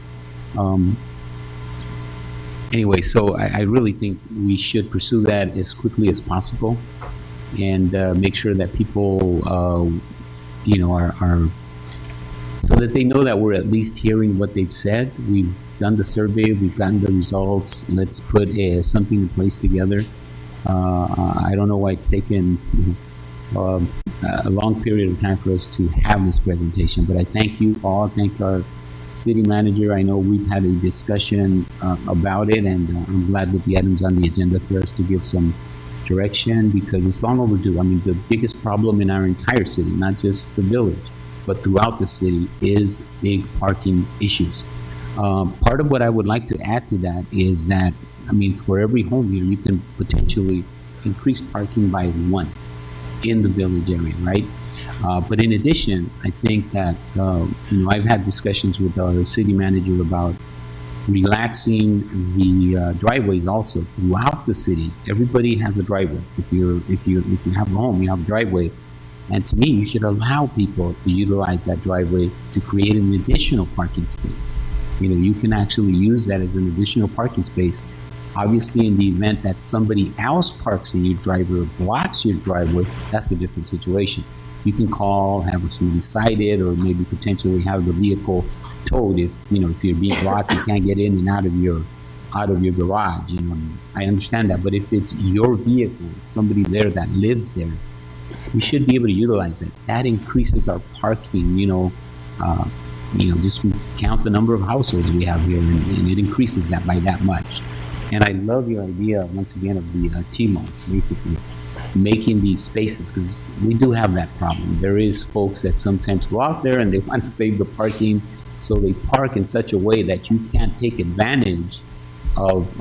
anyway, so I really think we should pursue that as quickly as possible and make sure that people are so that they know that we're at least hearing what they've said. We've done the survey, we've gotten the results. Let's put something in place together. I don't know why it's taken a long period of time for us to have this presentation, but I thank you all. Thank our city manager. I know we've had a discussion about it, and I'm glad that the item's on the agenda for us to give some direction, because it's long overdue. The biggest problem in our entire city, not just the village, but throughout the city, is big parking issues. Part of what I would like to add to that is that, for every home here, you can potentially increase parking by 1 in the village area, right? But in addition, I think that, I've had discussions with our city manager about relaxing the driveways also throughout the city. Everybody has a driveway. If you have a home, you have a driveway. And to me, you should allow people to utilize that driveway to create an additional parking space. You can actually use that as an additional parking space. Obviously, in the event that somebody else parks in your driveway or blocks your driveway, that's a different situation. You can call, have somebody cited, or maybe potentially have the vehicle towed if you're being blocked, you can't get in and out of your garage. I understand that, but if it's your vehicle, somebody there that lives there, we should be able to utilize it. That increases our parking. Just count the number of households we have here, and it increases that by that much. And I love your idea once again of the T-marks, basically making these spaces, because we do have that problem. There is folks that sometimes go out there and they want to save the parking, so they park in such a way that you can't take advantage of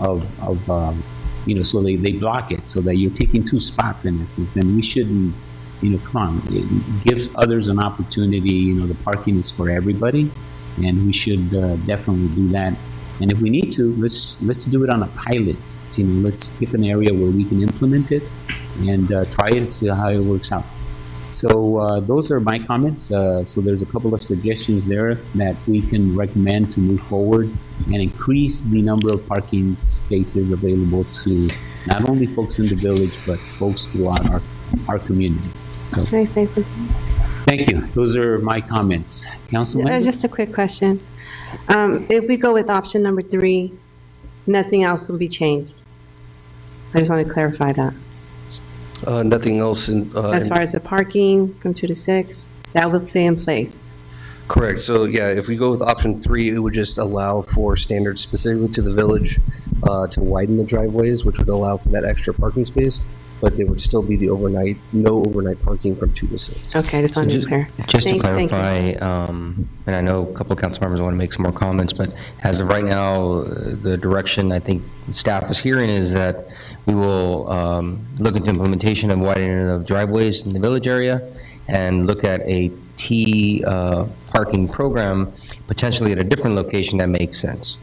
so they block it, so that you're taking 2 spots in essence, and we shouldn't, come on, it gives others an opportunity. The parking is for everybody, and we should definitely do that. And if we need to, let's do it on a pilot. Let's pick an area where we can implement it and try it and see how it works out. So those are my comments. So there's a couple of suggestions there that we can recommend to move forward and increase the number of parking spaces available to not only folks in the village, but folks throughout our community. So,
can I say something?
Thank you. Those are my comments. Councilman?
Just a quick question. If we go with option number 3, nothing else will be changed. I just want to clarify that.
Nothing else
As far as the parking from 2 to 6, that will stay in place.
Correct. So yeah, if we go with option 3, it would just allow for standards specifically to the village to widen the driveways, which would allow for that extra parking space. but there would still be the no overnight parking from 2 to 6.
Okay, I just wanted to be clear.
Just to
Thank you.
clarify, and I know a couple of council members want to make some more comments, but as of right now, the direction I think staff is hearing is that we will look into implementation of widening of driveways in the village area and look at a T parking program potentially at a different location that makes sense.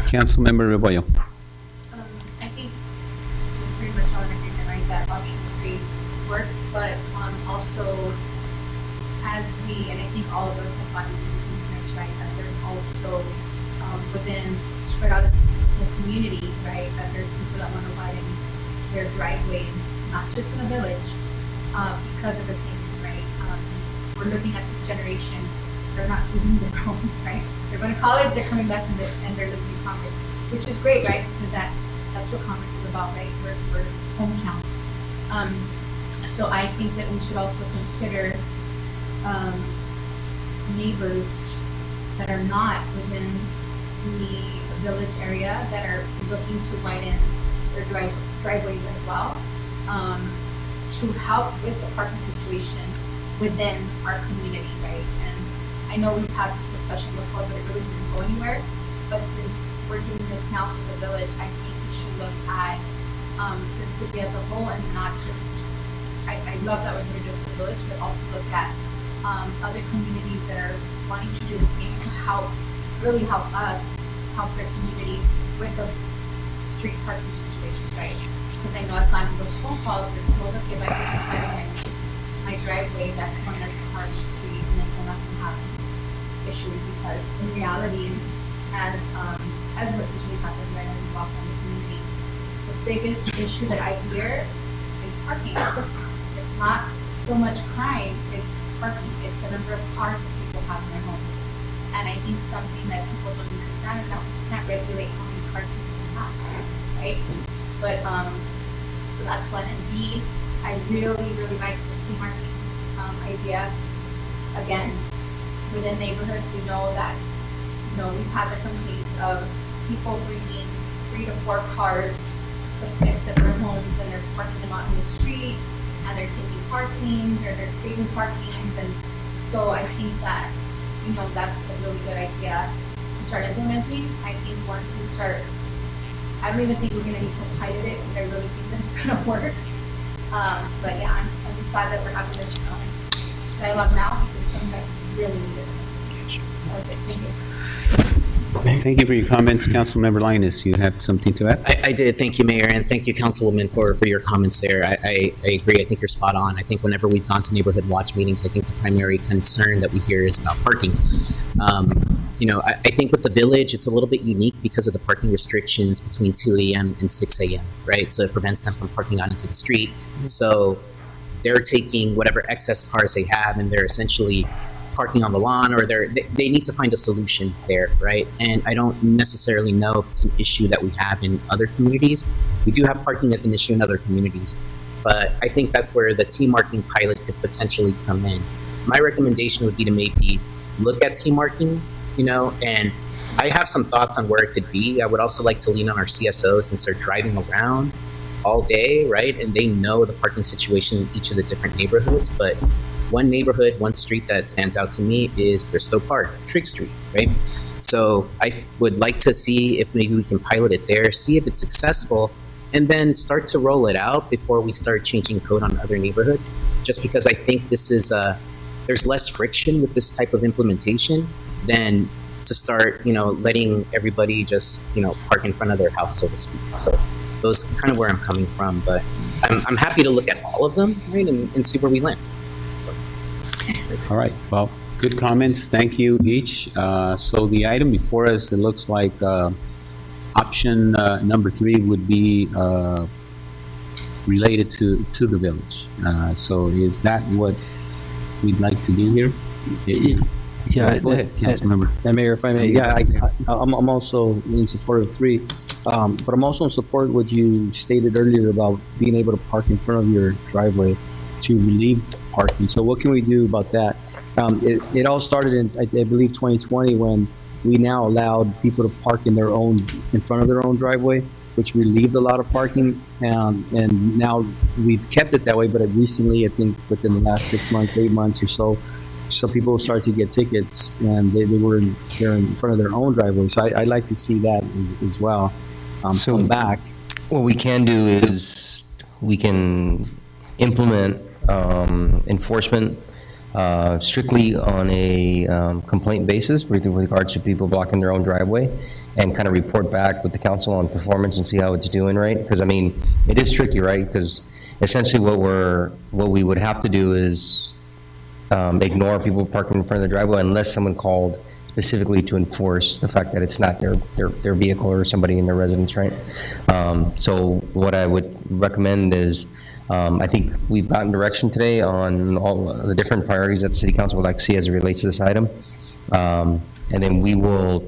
Councilmember Rebollo.
I think we're pretty much all in agreement, right, that option 3 works, but also as we, and I think all of us have gotten these concerns, right, that there's also within, spread out the community, right, that there's people that want to widen their driveways, not just in the village, because of the same thing, right? We're looking at this generation, they're not leaving their homes, right? They're going to college, they're coming back and they're looking at Commerce, which is great, right? Because that's what Commerce is about, right? We're hometown. So I think that we should also consider neighbors that are not within the village area that are looking to widen their driveways as well, to help with the parking situation within our community, right? And I know we've had this discussion before, but it really didn't go anywhere. But since we're doing this now for the village, I think we should look at the city as a whole and not just, I love that we're going to do it for the village, but also look at other communities that are wanting to do the same to help, really help us, help their community with the street parking situation, right? Because I know I've gotten those phone calls, it's told, okay, if I can just widen my driveway, that's one that's a part of the street, and then we're not going to have issue, because in reality, as what usually happens right when you walk in the community, the biggest issue that I hear is parking. It's not so much crime, it's parking. It's the number of cars that people have in their homes. And I think something that people don't understand is that we can't regulate how many cars people can have, right? But so that's one. And B, I really, really like the T marking idea. Again, within neighborhoods, we know that, we've had the complaints of people bringing 3 to 4 cars to exit their homes, and they're parking them out in the street, and they're taking parking, or they're saving parking. And so I think that, that's a really good idea to start implementing. I think once we start, I don't even think we're going to need to pilot it, because I really think that it's going to work. But yeah, I'm just glad that we're having this dialogue now, because sometimes we really need it. Okay, thank you.
Thank you for your comments. Councilmember Linus, you have something to add?
I did. Thank you, Mayor, and thank you, Councilwoman, for your comments there. I agree. I think you're spot on. I think whenever we've gone to neighborhood watch meetings, I think the primary concern that we hear is about parking. I think with the village, it's a little bit unique because of the parking restrictions between 2 a.m. and 6 a.m., right? So it prevents them from parking out into the street. So they're taking whatever excess cars they have, and they're essentially parking on the lawn, or they need to find a solution there, right? And I don't necessarily know if it's an issue that we have in other communities. We do have parking as an issue in other communities, but I think that's where the T marking pilot could potentially come in. My recommendation would be to maybe look at T marking, and I have some thoughts on where it could be. I would also like to lean on our CSOs, since they're driving around all day, right? And they know the parking situation in each of the different neighborhoods. But one neighborhood, one street that stands out to me is Bristow Park, Trigg Street, right? So I would like to see if maybe we can pilot it there, see if it's successful, and then start to roll it out before we start changing code on other neighborhoods. Just because I think this is there's less friction with this type of implementation than to start, letting everybody just, park in front of their house, so to speak. So those kind of where I'm coming from, but I'm happy to look at all of them, right, and see where we land.
All right, well, good comments. Thank you each. So the item before us, it looks like option number 3 would be related to the village. So is that what we'd like to do here?
Yeah,
go ahead, Councilmember.
Mayor, if I may, I'm also in support of 3, but I'm also in support of what you stated earlier about being able to park in front of your driveway to relieve parking. So what can we do about that? It all started in, I believe, 2020 when we now allowed people to park in front of their own driveway, which relieved a lot of parking. And now we've kept it that way, but recently, I think within the last 6 months, 8 months or so, some people started to get tickets, and they're in front of their own driveway. So I'd like to see that as well come back.
What we can do is we can implement enforcement strictly on a complaint basis with regards to people blocking their own driveway, and kind of report back with the council on performance and see how it's doing, right? Because I mean, it is tricky, right? Because essentially what we would have to do is ignore people parking in front of the driveway unless someone called specifically to enforce the fact that it's not their vehicle or somebody in their residence, right? So what I would recommend is, I think we've gotten direction today on all the different priorities that the city council would like to see as it relates to this item. And then we will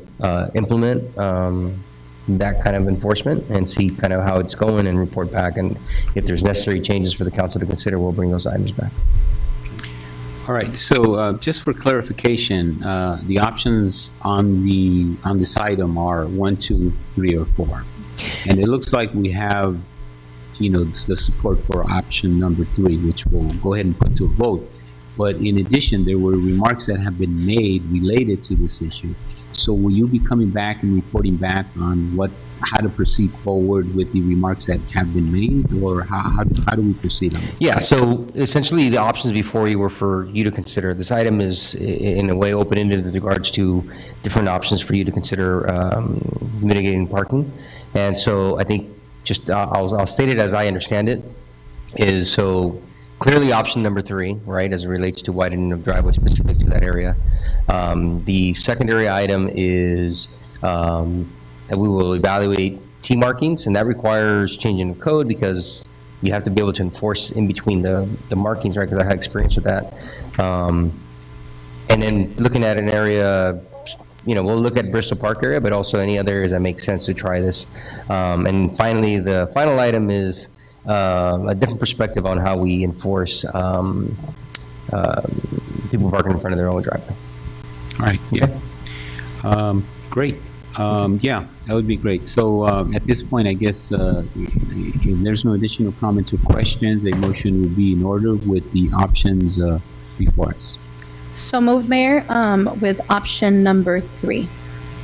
implement that kind of enforcement and see kind of how it's going and report back. And if there's necessary changes for the council to consider, we'll bring those items back.
All right, so just for clarification, the options on this item are 1, 2, 3, or 4. And it looks like we have, the support for option number 3, which we'll go ahead and put to a vote. But in addition, there were remarks that have been made related to this issue. So will you be coming back and reporting back on how to proceed forward with the remarks that have been made, or how do we proceed on this?
Yeah, so essentially the options before you were for you to consider. This item is in a way open-ended with regards to different options for you to consider mitigating parking. And so I think just I'll state it as I understand it, is so clearly option number 3, right, as it relates to widening of driveway specific to that area. The secondary item is that we will evaluate T markings, and that requires changing the code because you have to be able to enforce in between the markings, right, because I had experience with that. And then looking at an area, we'll look at Bristol Park area, but also any other areas that make sense to try this. And finally, the final item is a different perspective on how we enforce people parking in front of their own driveway.
All right, yeah. Great. Yeah, that would be great. So at this point, I guess if there's no additional comments or questions, a motion would be in order with the options before us.
So moved, Mayor, with option number 3.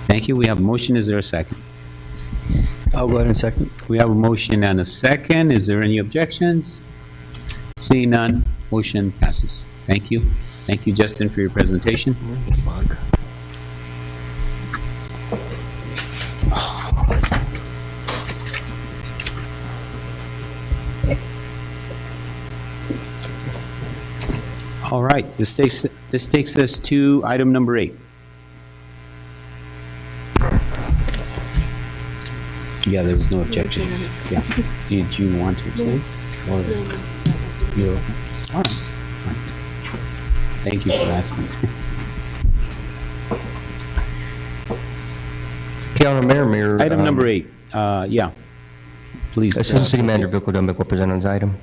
Thank you. We have a motion. Is there a second?
I'll go ahead and second.
We have a motion and a second. Is there any objections? Seeing none, motion passes. Thank you. Thank you, Justin, for your presentation.
Fuck.
All right, this takes us to item number 8. Yeah, there was no objections. Yeah. Did you want to abstain? Or you're all right. Thank you for asking.
Okay, Honorable Mayor.
Item number 8. Yeah. Please.
Assistant City Manager Vilko Dumbek will present on this item.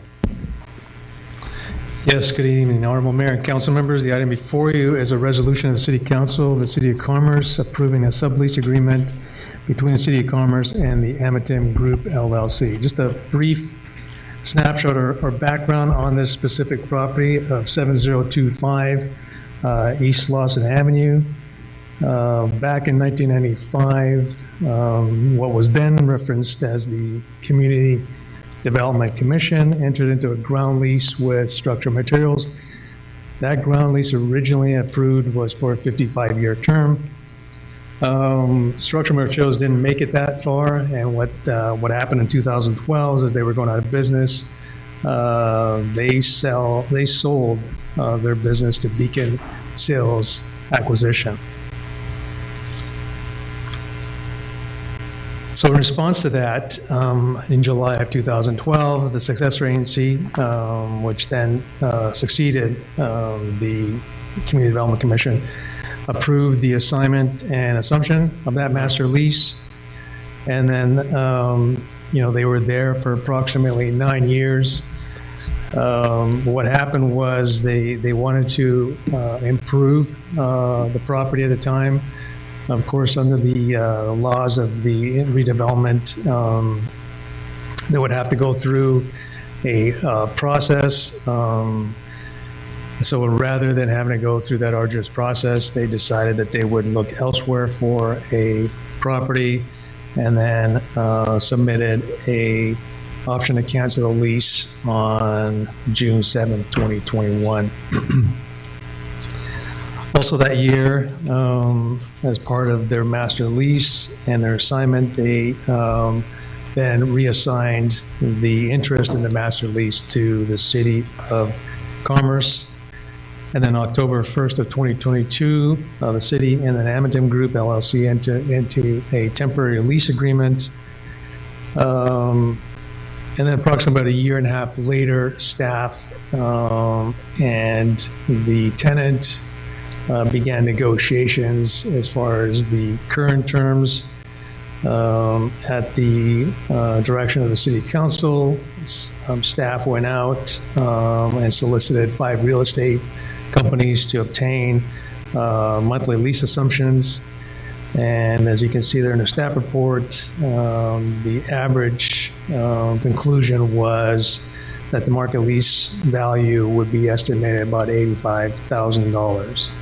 Yes, good evening, Honorable Mayor and council members. The item before you is a resolution of the City Council of the City of Commerce approving a sublease agreement between the City of Commerce and the Amatim Group LLC. Just a brief snapshot or background on this specific property of 7025 East Lawson Avenue. Back in 1995, what was then referenced as the Community Development Commission entered into a ground lease with Structural Materials. That ground lease originally approved was for a 55-year term. Structural Materials didn't make it that far, and what happened in 2012 is they were going out of business. They sold their business to Beacon Sales Acquisition. So in response to that, in July of 2012, the successor agency, which then succeeded the Community Development Commission, approved the assignment and assumption of that master lease. And then, they were there for approximately 9 years. What happened was they wanted to improve the property at the time. Of course, under the laws of the redevelopment, they would have to go through a process. So rather than having to go through that arduous process, they decided that they would look elsewhere for a property, and then submitted a option to cancel the lease on June 7th, 2021. Also that year, as part of their master lease and their assignment, they then reassigned the interest in the master lease to the City of Commerce. And then October 1st of 2022, the city and then Amentum Group LLC entered into a temporary lease agreement. And then approximately about a year and a half later, staff and the tenant began negotiations as far as the current terms. At the direction of the city council, staff went out and solicited 5 real estate companies to obtain monthly lease assumptions. And as you can see there in the staff report, the average conclusion was that the market lease value would be estimated at about $85,000.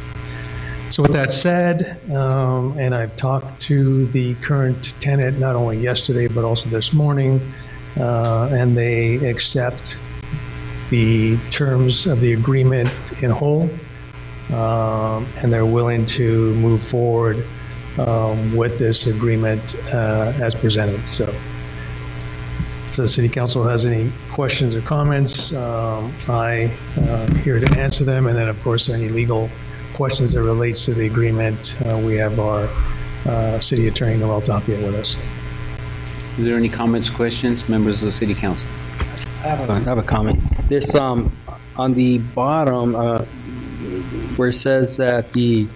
So with that said, and I've talked to the current tenant not only yesterday but also this morning, and they accept the terms of the agreement in whole, and they're willing to move forward with this agreement as presented. So if the city council has any questions or comments, I'm here to answer them. And then, of course, any legal questions that relates to the agreement, we have our city attorney, Noel Tapia, with us.
Is there any comments, questions, members of the city council?
I have a comment. This, on the bottom, where it says that the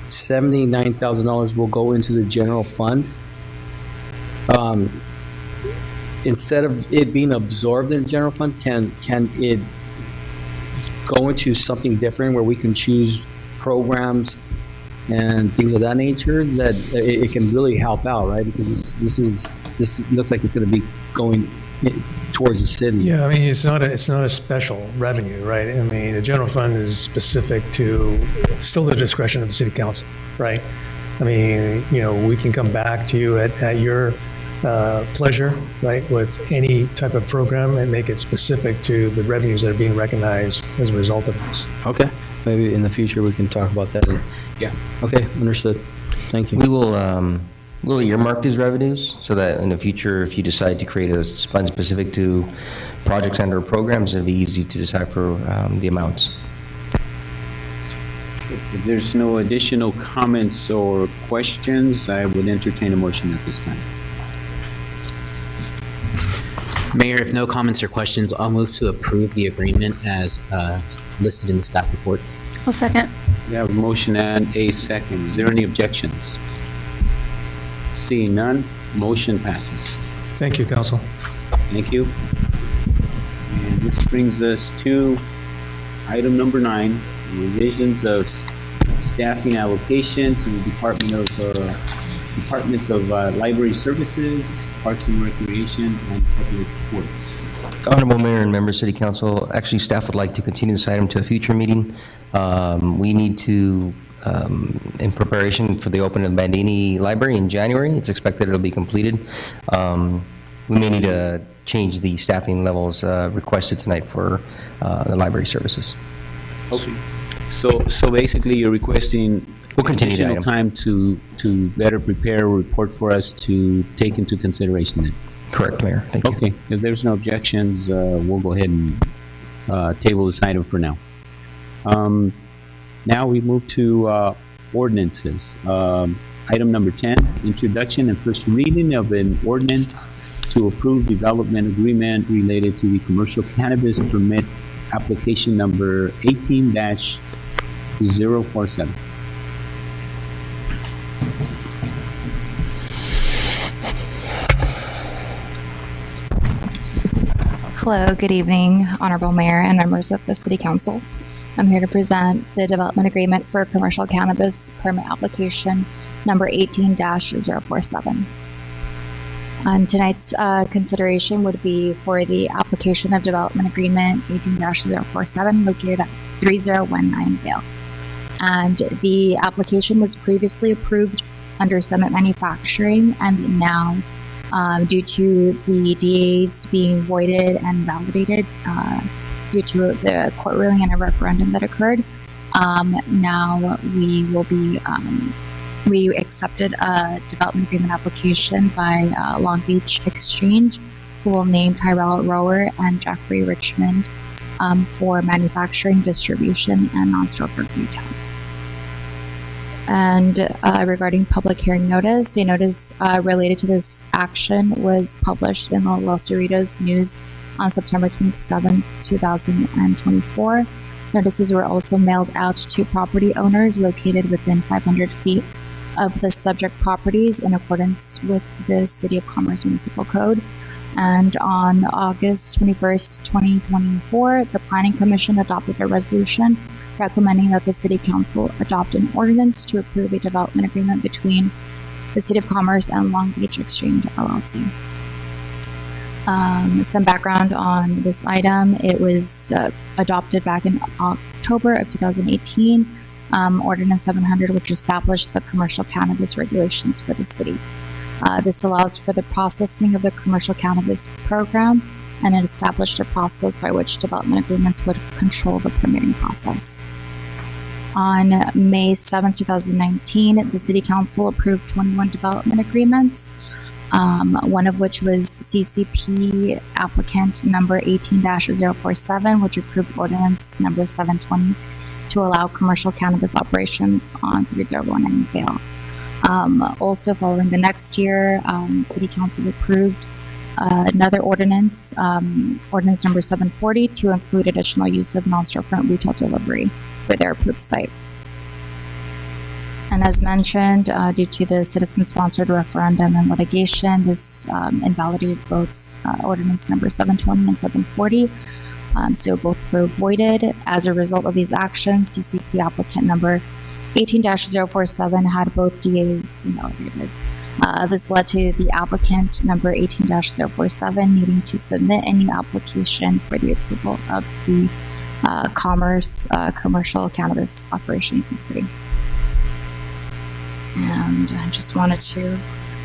$79,000 will go into the general fund, instead of it being absorbed in the general fund, can it go into something different where we can choose programs and things of that nature that it can really help out, right? Because this looks like it's going to be going towards the city.
Yeah, I mean, it's not a special revenue, right? I mean, the general fund is specific to still the discretion of the city council, right? I mean, we can come back to you at your pleasure, right, with any type of program and make it specific to the revenues that are being recognized as a result of this.
Okay, maybe in the future we can talk about that.
Yeah.
Okay, understood. Thank you.
We will we'll earmark these revenues so that in the future, if you decide to create a fund specific to projects and/or programs, it'll be easy to decipher the amounts.
If there's no additional comments or questions, I would entertain a motion at this time.
Mayor, if no comments or questions, I'll move to approve the agreement as listed in the staff report.
I'll second.
We have a motion and a second. Is there any objections? Seeing none, motion passes.
Thank you, council.
Thank you. And this brings us to item number 9, revisions of staffing allocation to the Departments of Library Services, Parks and Recreation, and Public Works.
Honorable Mayor and members of City Council, actually staff would like to continue this item to a future meeting. We need to, in preparation for the opening of the Bandini Library in January, it's expected it'll be completed. We may need to change the staffing levels requested tonight for the library services.
Okay. So basically you're requesting
We'll continue the
additional
item.
time to better prepare a report for us to take into consideration then?
Correct, Mayor. Thank you.
Okay, if there's no objections, we'll go ahead and table this item for now. Now we move to ordinances. Item number 10, introduction and first reading of an ordinance to approve development agreement related to the commercial cannabis permit application number 18-047.
Hello, good evening, Honorable Mayor and members of the City Council. I'm here to present the development agreement for commercial cannabis permit application number 18-047. And tonight's consideration would be for the application of development agreement 18-047 located at 3019 Vale. And the application was previously approved under Summit Manufacturing, and now due to the DAs being voided and validated due to the court ruling and a referendum that occurred, now we will be we accepted a development agreement application by Long Beach Exchange, who will name Tyrell Rower and Jeffrey Richmond for manufacturing, distribution, and non-storefront retail. And regarding public hearing notice, a notice related to this action was published in the Los Cerritos News on September 27th, 2024. Notices were also mailed out to property owners located within 500 feet of the subject properties in accordance with the City of Commerce Municipal Code. And on August 21st, 2024, the Planning Commission adopted a resolution recommending that the City Council adopt an ordinance to approve a development agreement between the City of Commerce and Long Beach Exchange LLC. Some background on this item: it was adopted back in October of 2018, Ordinance 700, which established the commercial cannabis regulations for the city. This allows for the processing of the commercial cannabis program, and it established a process by which development agreements would control the permitting process. On May 7, 2019, the City Council approved 21 development agreements, one of which was CCP applicant number 18-047, which approved ordinance number 720 to allow commercial cannabis operations on 3019 Vale. Also, following the next year, City Council approved another ordinance, ordinance number 740, to include additional use of non-storefront retail delivery for their approved site. And as mentioned, due to the citizen-sponsored referendum and litigation, this invalidated both ordinance number 720 and 740. So both were voided. As a result of these actions, CCP applicant number 18-047 had both DAs invalidated. This led to the applicant number 18-047 needing to submit a new application for the approval of the commercial cannabis operations in the city. And I just wanted to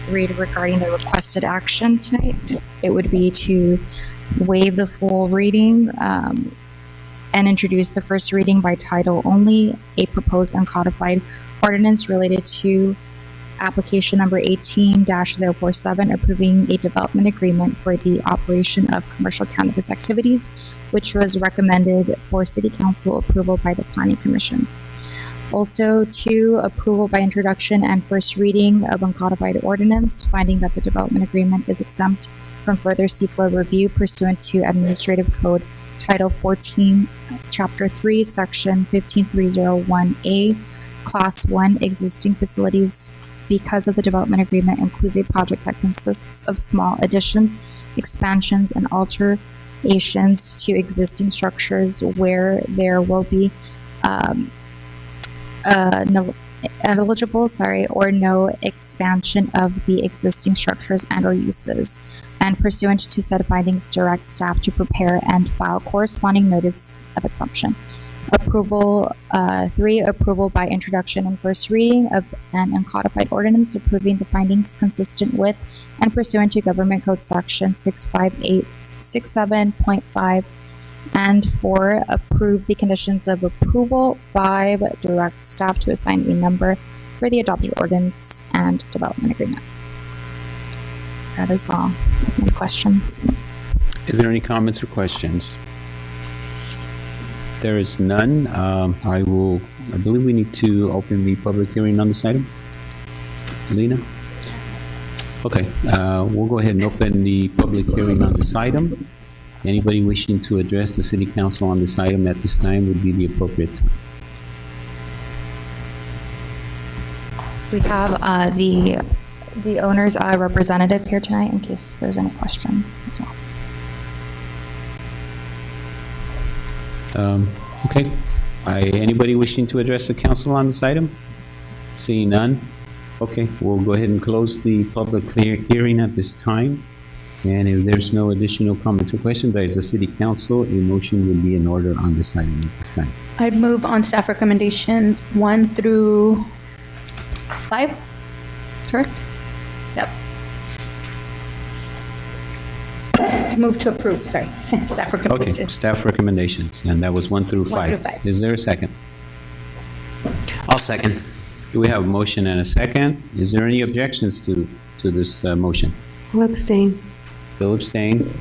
read regarding the requested action tonight. It would be to waive the full reading and introduce the first reading by title only, a proposed uncodified ordinance related to application number 18-047, approving a development agreement for the operation of commercial cannabis activities, which was recommended for City Council approval by the Planning Commission. Also, 2, approval by introduction and first reading of uncodified ordinance, finding that the development agreement is exempt from further CEQA review pursuant to Administrative Code Title 14, Chapter 3, Section 15301A, Class 1 existing facilities, because of the development agreement includes a project that consists of small additions, expansions, and alterations to existing structures where there will be or no expansion of the existing structures and or uses. And pursuant to said findings, direct staff to prepare and file corresponding notice of exemption. Approval 3, approval by introduction and first reading of an uncodified ordinance approving the findings consistent with and pursuant to Government Code Section 65867.5. And 4, approve the conditions of approval. 5, direct staff to assign a number for the adopted ordinance and development agreement. That is all. Any questions?
Is there any comments or questions? There is none. I believe we need to open the public hearing on this item. Alina? Okay, we'll go ahead and open the public hearing on this item. Anybody wishing to address the City Council on this item at this time would be the appropriate time.
We have the owner's representative here tonight in case there's any questions as well.
Okay, Anybody wishing to address the council on this item? Seeing none? Okay, we'll go ahead and close the public hearing at this time. And if there's no additional comments or questions by the city council, a motion would be in order on this item at this time.
I'd move on staff recommendations 1 through 5, correct? Yep. Move to approve, sorry, staff
Okay,
recommendations.
staff recommendations, and that was 1 through 5.
1 through 5.
Is there a second?
I'll second.
Do we have a motion and a second? Is there any objections to this motion?
I'll abstain.
Bill abstain.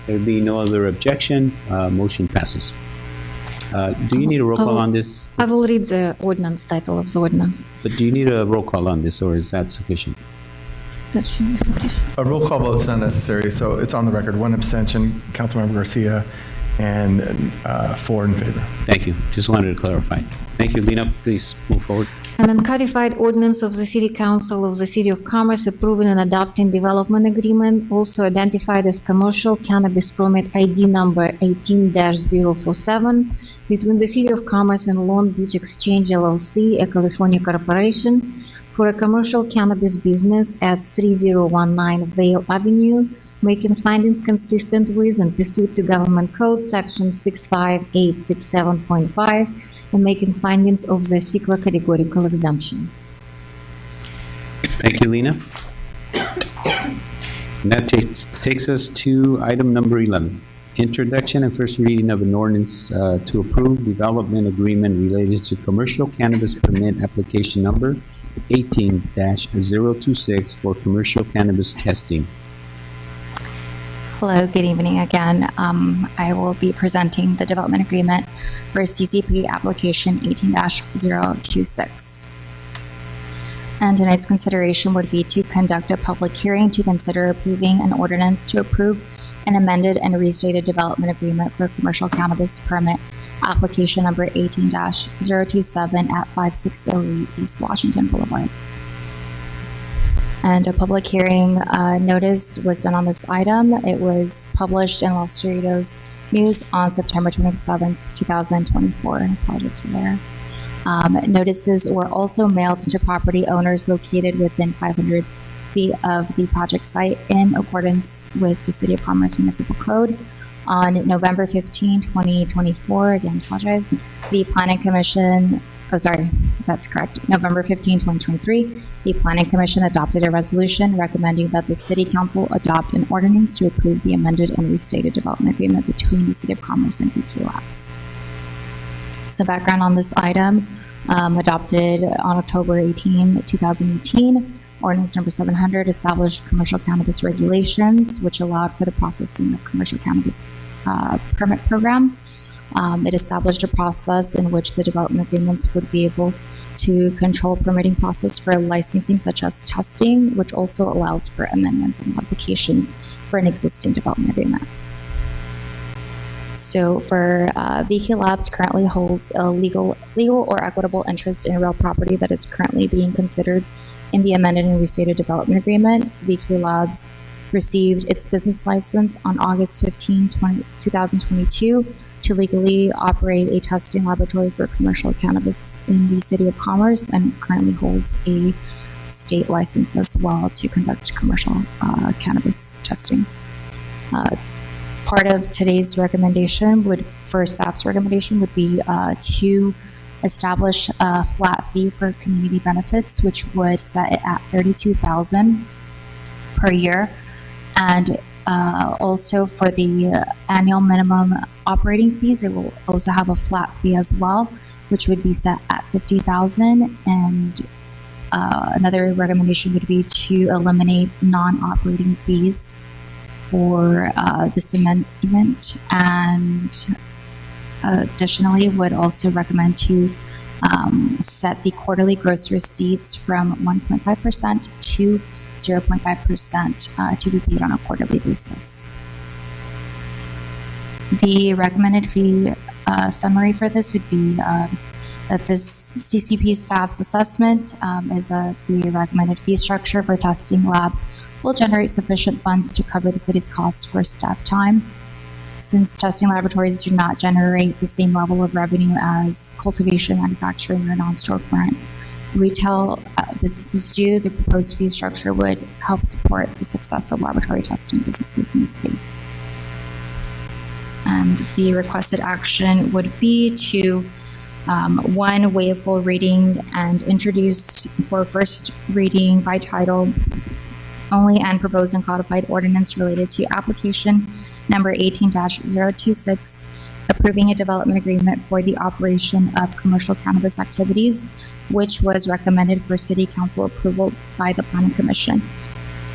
There be no other objection, motion passes. Do you need a roll call on this?
I will read the ordinance, title of the ordinance.
But do you need a roll call on this, or is that sufficient?
That should be sufficient.
A roll call vote is not necessary, so it's on the record. 1 abstention, Councilmember Garcia, and 4 in favor.
Thank you. Just wanted to clarify. Thank you. Lena, please move forward.
An uncodified ordinance of the City Council of the City of Commerce approving and adopting development agreement, also identified as commercial cannabis permit ID number 18-047, between the City of Commerce and Long Beach Exchange LLC, a California corporation, for a commercial cannabis business at 3019 Vale Avenue, making findings consistent with and pursuant to Government Code Section 65867.5, and making findings of the CEQA categorical exemption.
Thank you, Lena. And that takes us to item number 11, introduction and first reading of an ordinance to approve development agreement related to commercial cannabis permit application number 18-026 for commercial cannabis testing.
Hello, good evening again. I will be presenting the development agreement for CCP application 18-026. And tonight's consideration would be to conduct a public hearing to consider approving an ordinance to approve an amended and restated development agreement for commercial cannabis permit application number 18-027 at 5608 East Washington Boulevard. And a public hearing notice was done on this item. It was published in Los Cerritos News on September 27th, 2024. I apologize for there. Notices were also mailed to property owners located within 500 feet of the project site in accordance with the City of Commerce Municipal Code. On November 15, 2024, again, apologize, the Planning Commission, that's correct. November 15, 2023, the Planning Commission adopted a resolution recommending that the City Council adopt an ordinance to approve the amended and restated development agreement between the City of Commerce and BQ Labs. So background on this item, adopted on October 18, 2018, ordinance number 700 established commercial cannabis regulations, which allowed for the processing of commercial cannabis permit programs. It established a process in which the development agreements would be able to control permitting process for licensing, such as testing, which also allows for amendments and modifications for an existing development agreement. So for BK Labs currently holds a legal or equitable interest in real property that is currently being considered in the amended and restated development agreement. BK Labs received its business license on August 15, 2022 to legally operate a testing laboratory for commercial cannabis in the City of Commerce, and currently holds a state license as well to conduct commercial cannabis testing. Part of today's recommendation for staff's recommendation would be to establish a flat fee for community benefits, which would set it at $32,000 per year, and also for the annual minimum operating fees, it will also have a flat fee as well, which would be set at $50,000. And another recommendation would be to eliminate non-operating fees for this amendment, and additionally would also recommend to set the quarterly gross receipts from 1.5% to 0.5% to be paid on a quarterly basis. The recommended fee summary for this would be that this CCP staff's assessment is the recommended fee structure for testing labs will generate sufficient funds to cover the city's costs for staff time. since testing laboratories do not generate the same level of revenue as cultivation, manufacturing, or non-storefront retail businesses do. The proposed fee structure would help support the success of laboratory testing businesses in the city. And the requested action would be to one, waive full reading and introduce for first reading by title only and propose and codified ordinance related to application number 18-026, approving a development agreement for the operation of commercial cannabis activities, which was recommended for city council approval by the planning commission,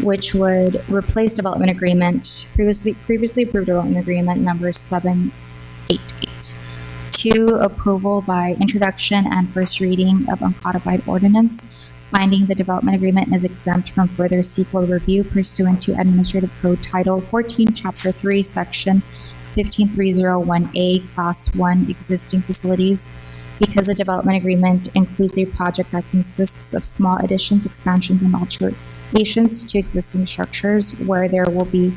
which would replace development agreement, previously approved development agreement number 788. Two, approval by introduction and first reading of uncodified ordinance, finding the development agreement is exempt from further CEQA review pursuant to Administrative Code Title 14, Chapter 3, Section 15301A, Class 1, Existing Facilities, because the development agreement includes a project that consists of small additions, expansions, and alterations to existing structures where there will be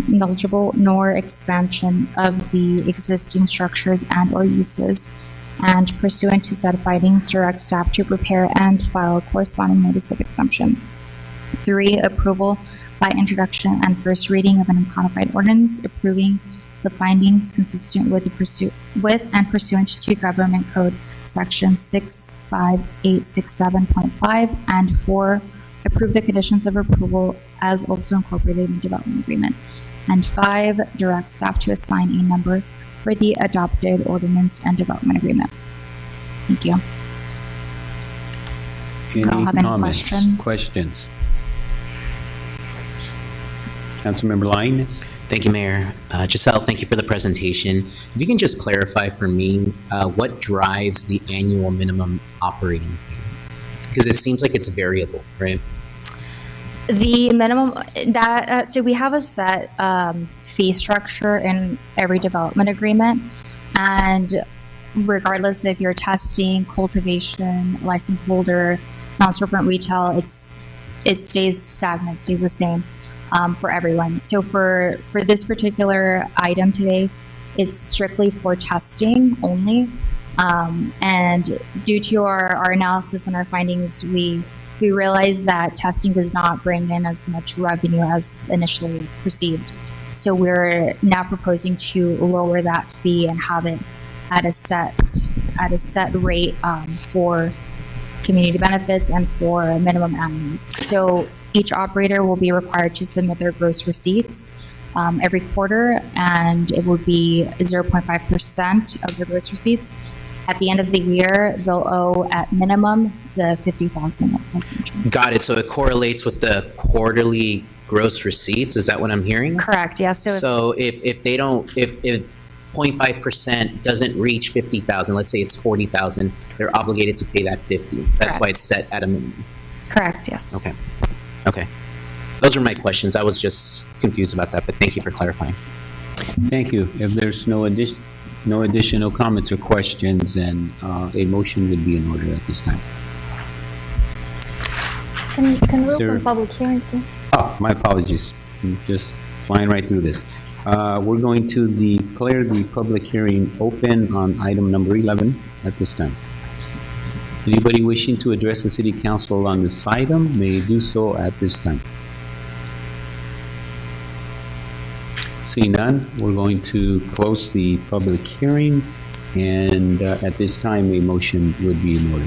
negligible nor expansion of the existing structures and or uses, and pursuant to said findings, direct staff to prepare and file a corresponding notice of exemption. 3, approval by introduction and first reading of an uncodified ordinance approving the findings consistent with and pursuant to Government Code Section 65867.5, and 4, approve the conditions of approval as also incorporated in the development agreement. And 5, direct staff to assign a number for the adopted ordinance and development agreement. Thank you.
Any
I don't have any
comments? Questions? Councilmember Lyons?
Thank you, Mayor. Giselle, thank you for the presentation. If you can just clarify for me, what drives the annual minimum operating fee? Because it seems like it's variable, right?
The minimum that so we have a set fee structure in every development agreement, and regardless if you're testing, cultivation, license holder, non-storefront retail, it stays stagnant, stays the same for everyone. So for this particular item today, it's strictly for testing only, and due to our analysis and our findings, we realized that testing does not bring in as much revenue as initially perceived. So we're now proposing to lower that fee and have it at a set rate for community benefits and for minimum annuals. So each operator will be required to submit their gross receipts every quarter, and it will be 0.5% of their gross receipts. At the end of the year, they'll owe at minimum the $50,000 that was mentioned.
Got it. So it correlates with the quarterly gross receipts. Is that what I'm hearing?
Correct. Yes.
So if they don't, if 0.5% doesn't reach 50,000, let's say it's 40,000, they're obligated to pay that 50. That's
Correct.
why it's set at a minimum.
Correct. Yes.
Okay. Those are my questions. I was just confused about that, but thank you for clarifying.
Thank you. If there's no additional comments or questions, then a motion would be in order at this time.
Can we
Sir.
open public hearing too?
Oh, my apologies. I'm just flying right through this. We're going to declare the public hearing open on item number 11 at this time. Anybody wishing to address the city council on this item may do so at this time. Seeing none, we're going to close the public hearing, and at this time, a motion would be in order.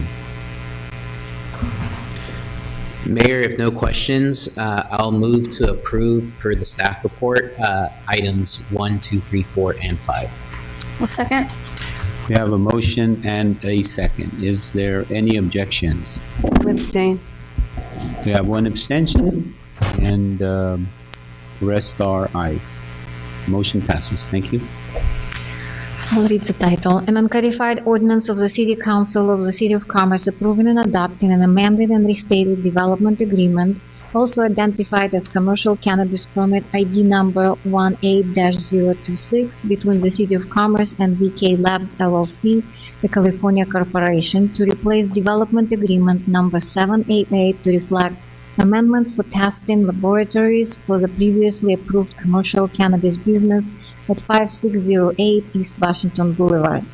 Mayor, if no questions, I'll move to approve per the staff report, items 1, 2, 3, 4, and 5.
Well, second.
We have a motion and a second. Is there any objections?
Abstain.
We have one abstention, and the rest are ayes. Motion passes. Thank you.
I'll read the title. An uncodified ordinance of the City Council of the City of Commerce approving and adopting an amended and restated development agreement, also identified as Commercial Cannabis Permit ID number 18-026, between the City of Commerce and VK Labs LLC, the California Corporation, to replace Development Agreement number 788 to reflect amendments for testing laboratories for the previously approved commercial cannabis business at 5608 East Washington Boulevard,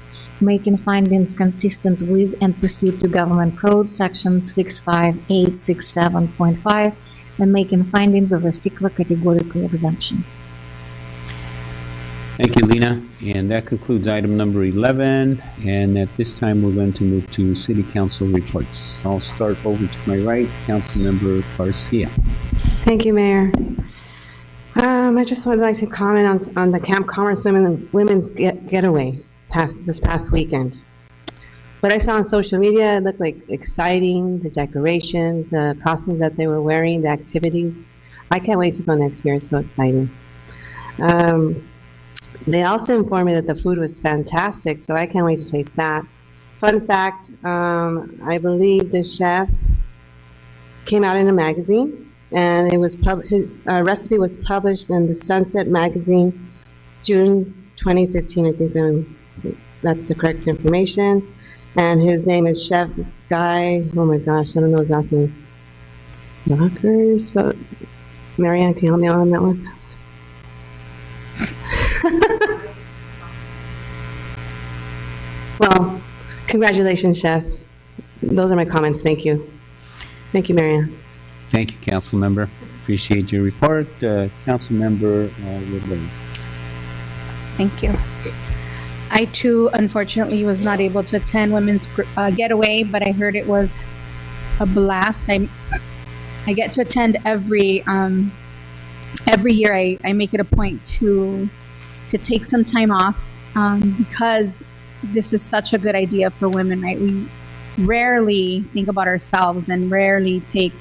making findings consistent with and pursuant to Government Code Section 65867.5, and making findings of a CEQA categorical exemption.
Thank you, Lena. And that concludes item number 11. And at this time, we're going to move to City Council reports. I'll start over to my right, Councilmember Garcia.
Thank you, Mayor. I just would like to comment on the Camp Commerce Women's Getaway this past weekend. What I saw on social media, it looked like exciting, the decorations, the costumes that they were wearing, the activities. I can't wait to go next year. It's so exciting. They also informed me that the food was fantastic, so I can't wait to taste that. Fun fact, I believe the chef came out in a magazine, and it was his recipe was published in the Sunset magazine, June 2015. I think that's the correct information. And his name is Chef Guy. Oh my gosh, I don't know his last name. Soccer. So, Marianne, can you help me out on that one? Well, congratulations, Chef. Those are my comments. Thank you. Thank you, Marianne.
Thank you, Councilmember. Appreciate your report. Councilmember Woodland.
Thank you. I too, unfortunately, was not able to attend Women's Getaway, but I heard it was a blast. I get to attend every year. I make it a point to take some time off because this is such a good idea for women, right? We rarely think about ourselves and rarely take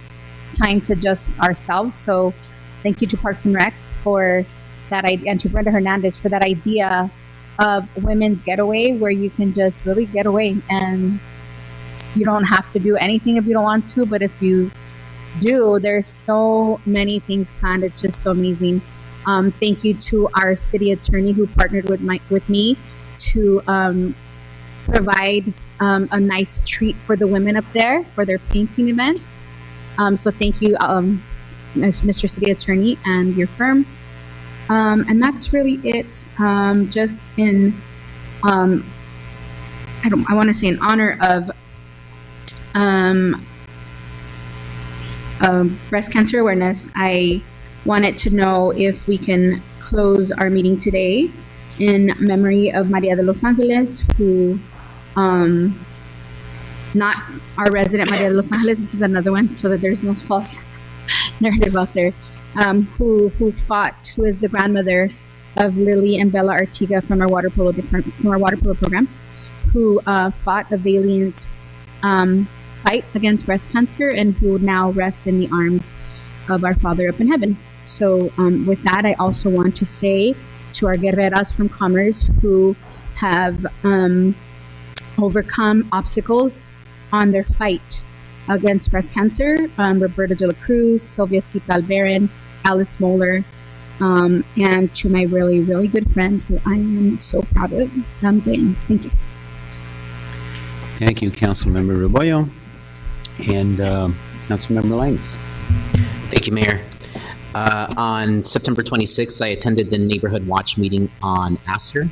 time to just ourselves. So thank you to Parks and Rec for that idea, and to Brenda Hernandez for that idea of Women's Getaway, where you can just really get away and you don't have to do anything if you don't want to, but if you do, there's so many things planned. It's just so amazing. Thank you to our city attorney who partnered with me to provide a nice treat for the women up there for their painting event. So thank you, Mr. City Attorney and your firm. And that's really it. Just in, I want to say in honor of breast cancer awareness, I wanted to know if we can close our meeting today in memory of Maria de Los Angeles, who, not our resident Maria de Los Angeles, this is another one, so that there's no false narrative out there, who is the grandmother of Lily and Bella Artiga from our water polo program, who fought a valiant fight against breast cancer and who now rests in the arms of our Father up in heaven. So with that, I also want to say to our guerreras from Commerce who have overcome obstacles on their fight against breast cancer, Roberta de la Cruz, Sylvia Cita Albaran, Alice Moeller, and to my really, really good friend who I am so proud of, Diane. Thank you.
Thank you, Councilmember Rebollo. And Councilmember Langs.
Thank you, Mayor. On September 26th, I attended the Neighborhood Watch meeting on Astor,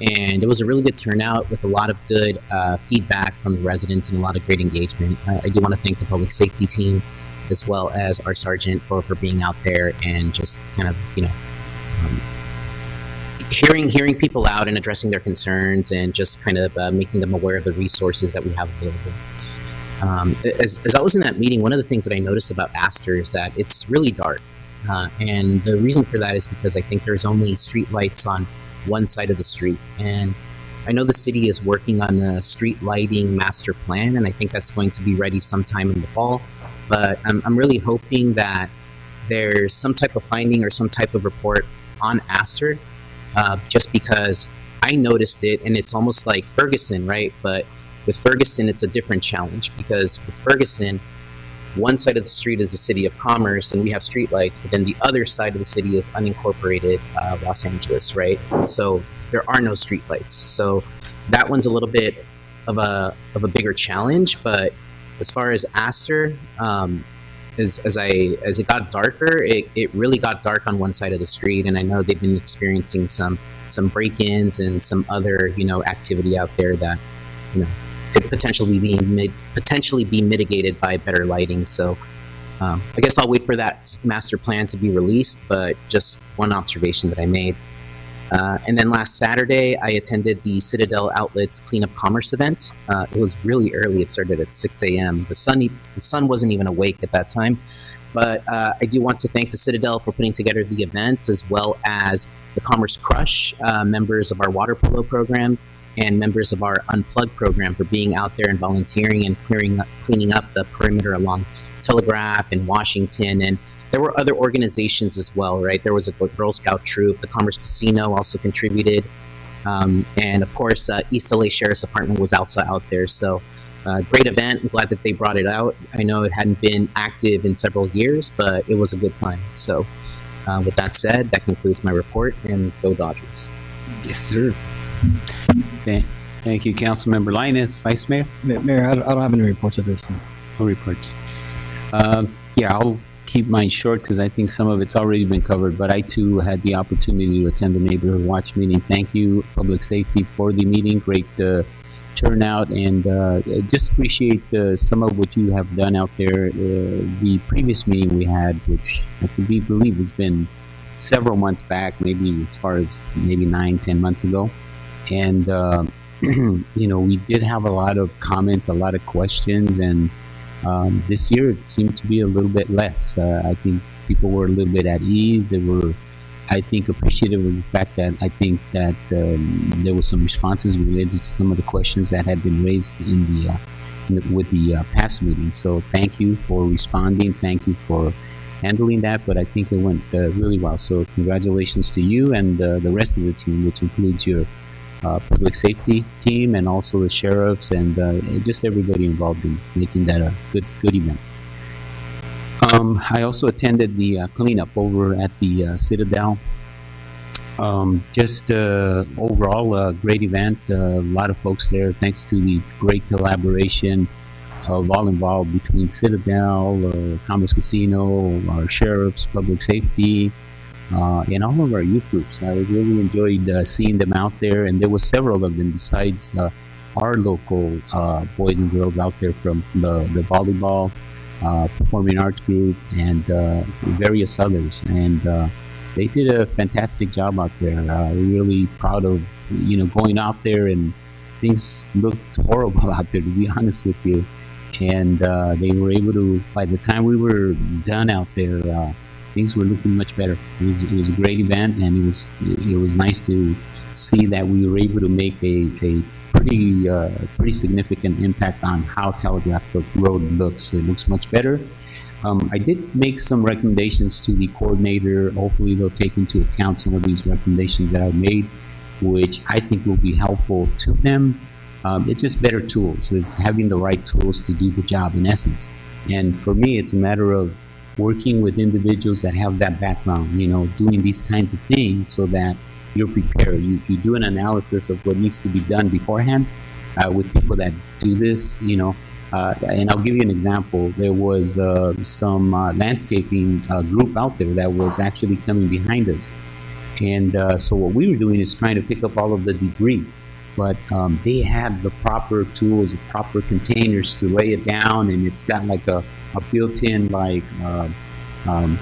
and it was a really good turnout with a lot of good feedback from the residents and a lot of great engagement. I do want to thank the public safety team as well as our sergeant for being out there and just kind of, hearing people out and addressing their concerns and just kind of making them aware of the resources that we have available. As I was in that meeting, one of the things that I noticed about Astor is that it's really dark. And the reason for that is because I think there's only street lights on one side of the street. And I know the city is working on a street lighting master plan, and I think that's going to be ready sometime in the fall. But I'm really hoping that there's some type of finding or some type of report on Astor, just because I noticed it, and it's almost like Ferguson, right? But with Ferguson, it's a different challenge because with Ferguson, one side of the street is the City of Commerce and we have streetlights, but then the other side of the city is unincorporated Los Angeles, right? So there are no streetlights. So that one's a little bit of a bigger challenge. But as far as Astor, as it got darker, it really got dark on one side of the street, and I know they've been experiencing some break-ins and some other activity out there that could potentially be mitigated by better lighting. So I guess I'll wait for that master plan to be released, but just one observation that I made. And then last Saturday, I attended the Citadel Outlets Cleanup Commerce event. It was really early. It started at 6 a.m. The sun wasn't even awake at that time. But I do want to thank the Citadel for putting together the event, as well as the Commerce Crush, members of our water polo program, and members of our Unplugged program for being out there and volunteering and cleaning up the perimeter along Telegraph and Washington. And there were other organizations as well, right? There was a Girl Scout troop. The Commerce Casino also contributed. And of course, East LA Sheriff's Department was also out there. So great event. I'm glad that they brought it out. I know it hadn't been active in several years, but it was a good time. So with that said, that concludes my report, and go Dodgers.
Yes, sir. Thank you, Councilmember Linus. Vice Mayor?
Mayor, I don't have any reports at this time.
No reports. Yeah, I'll keep mine short because I think some of it's already been covered, but I too had the opportunity to attend the Neighborhood Watch meeting. Thank you, Public Safety, for the meeting. Great turnout, and just appreciate some of what you have done out there. The previous meeting we had, which I believe has been several months back, maybe as far as maybe 9-10 months ago. And, we did have a lot of comments, a lot of questions, and this year it seemed to be a little bit less. I think people were a little bit at ease. They were, I think, appreciative of the fact that there were some responses related to some of the questions that had been raised with the past meeting. So thank you for responding. Thank you for handling that, but I think it went really well. So congratulations to you and the rest of the team, which includes your public safety team and also the sheriffs and just everybody involved in making that a good event. I also attended the cleanup over at the Citadel. Just overall a great event. A lot of folks there, thanks to the great collaboration of all involved between Citadel, Commerce Casino, our sheriffs, public safety, and all of our youth groups. I really enjoyed seeing them out there, and there were several of them besides our local boys and girls out there from the volleyball, performing arts group, and various others. And they did a fantastic job out there. Really proud of going out there, and things looked horrible out there, to be honest with you. And they were able to, by the time we were done out there, things were looking much better. It was a great event, and it was nice to see that we were able to make a pretty significant impact on how Telegraph Road looks. It looks much better. I did make some recommendations to the coordinator. Hopefully they'll take into account some of these recommendations that I've made, which I think will be helpful to them. It's just better tools. It's having the right tools to do the job in essence. And for me, it's a matter of working with individuals that have that background, doing these kinds of things so that you're prepared. You do an analysis of what needs to be done beforehand with people that do this, and I'll give you an example. There was some landscaping group out there that was actually coming behind us. And so what we were doing is trying to pick up all of the debris. But they had the proper tools, the proper containers to lay it down, and it's got like a built-in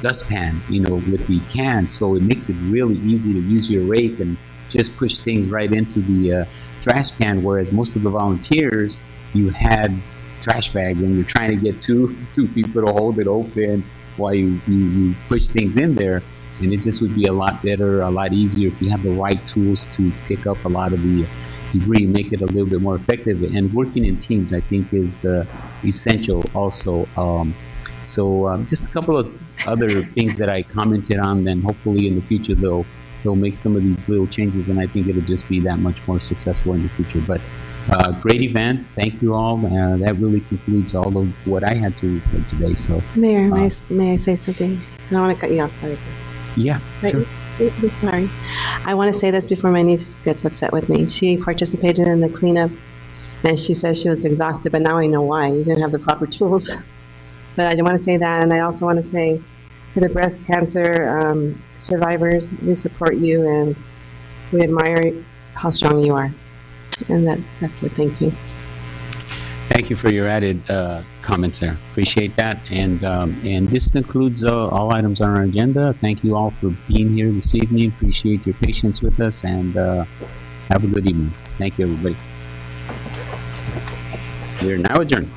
dustpan, with the can, so it makes it really easy to use your rake and just push things right into the trash can. Whereas most of the volunteers, you had trash bags, and you're trying to get two people to hold it open while you push things in there. And it just would be a lot better, a lot easier if you have the right tools to pick up a lot of the debris, make it a little bit more effective. And working in teams, I think, is essential also. Just a couple of other things that I commented on, then hopefully in the future they'll make some of these little changes, and I think it'll just be that much more successful in the future. But great event. Thank you all. That really concludes all of what I had to report today. So,
Mayor, may I say something? I don't want to cut you off, sorry.
Yeah, sure.
I'm sorry. I want to say this before my niece gets upset with me. She participated in the cleanup, and she says she was exhausted, but now I know why. You didn't have the proper tools. But I want to say that, and I also want to say for the breast cancer survivors, we support you and we admire how strong you are. And that's it. Thank you.
Thank you for your added comments there. Appreciate that. And this concludes all items on our agenda. Thank you all for being here this evening. Appreciate your patience with us, and have a good evening. Thank you, everybody. We are now adjourned.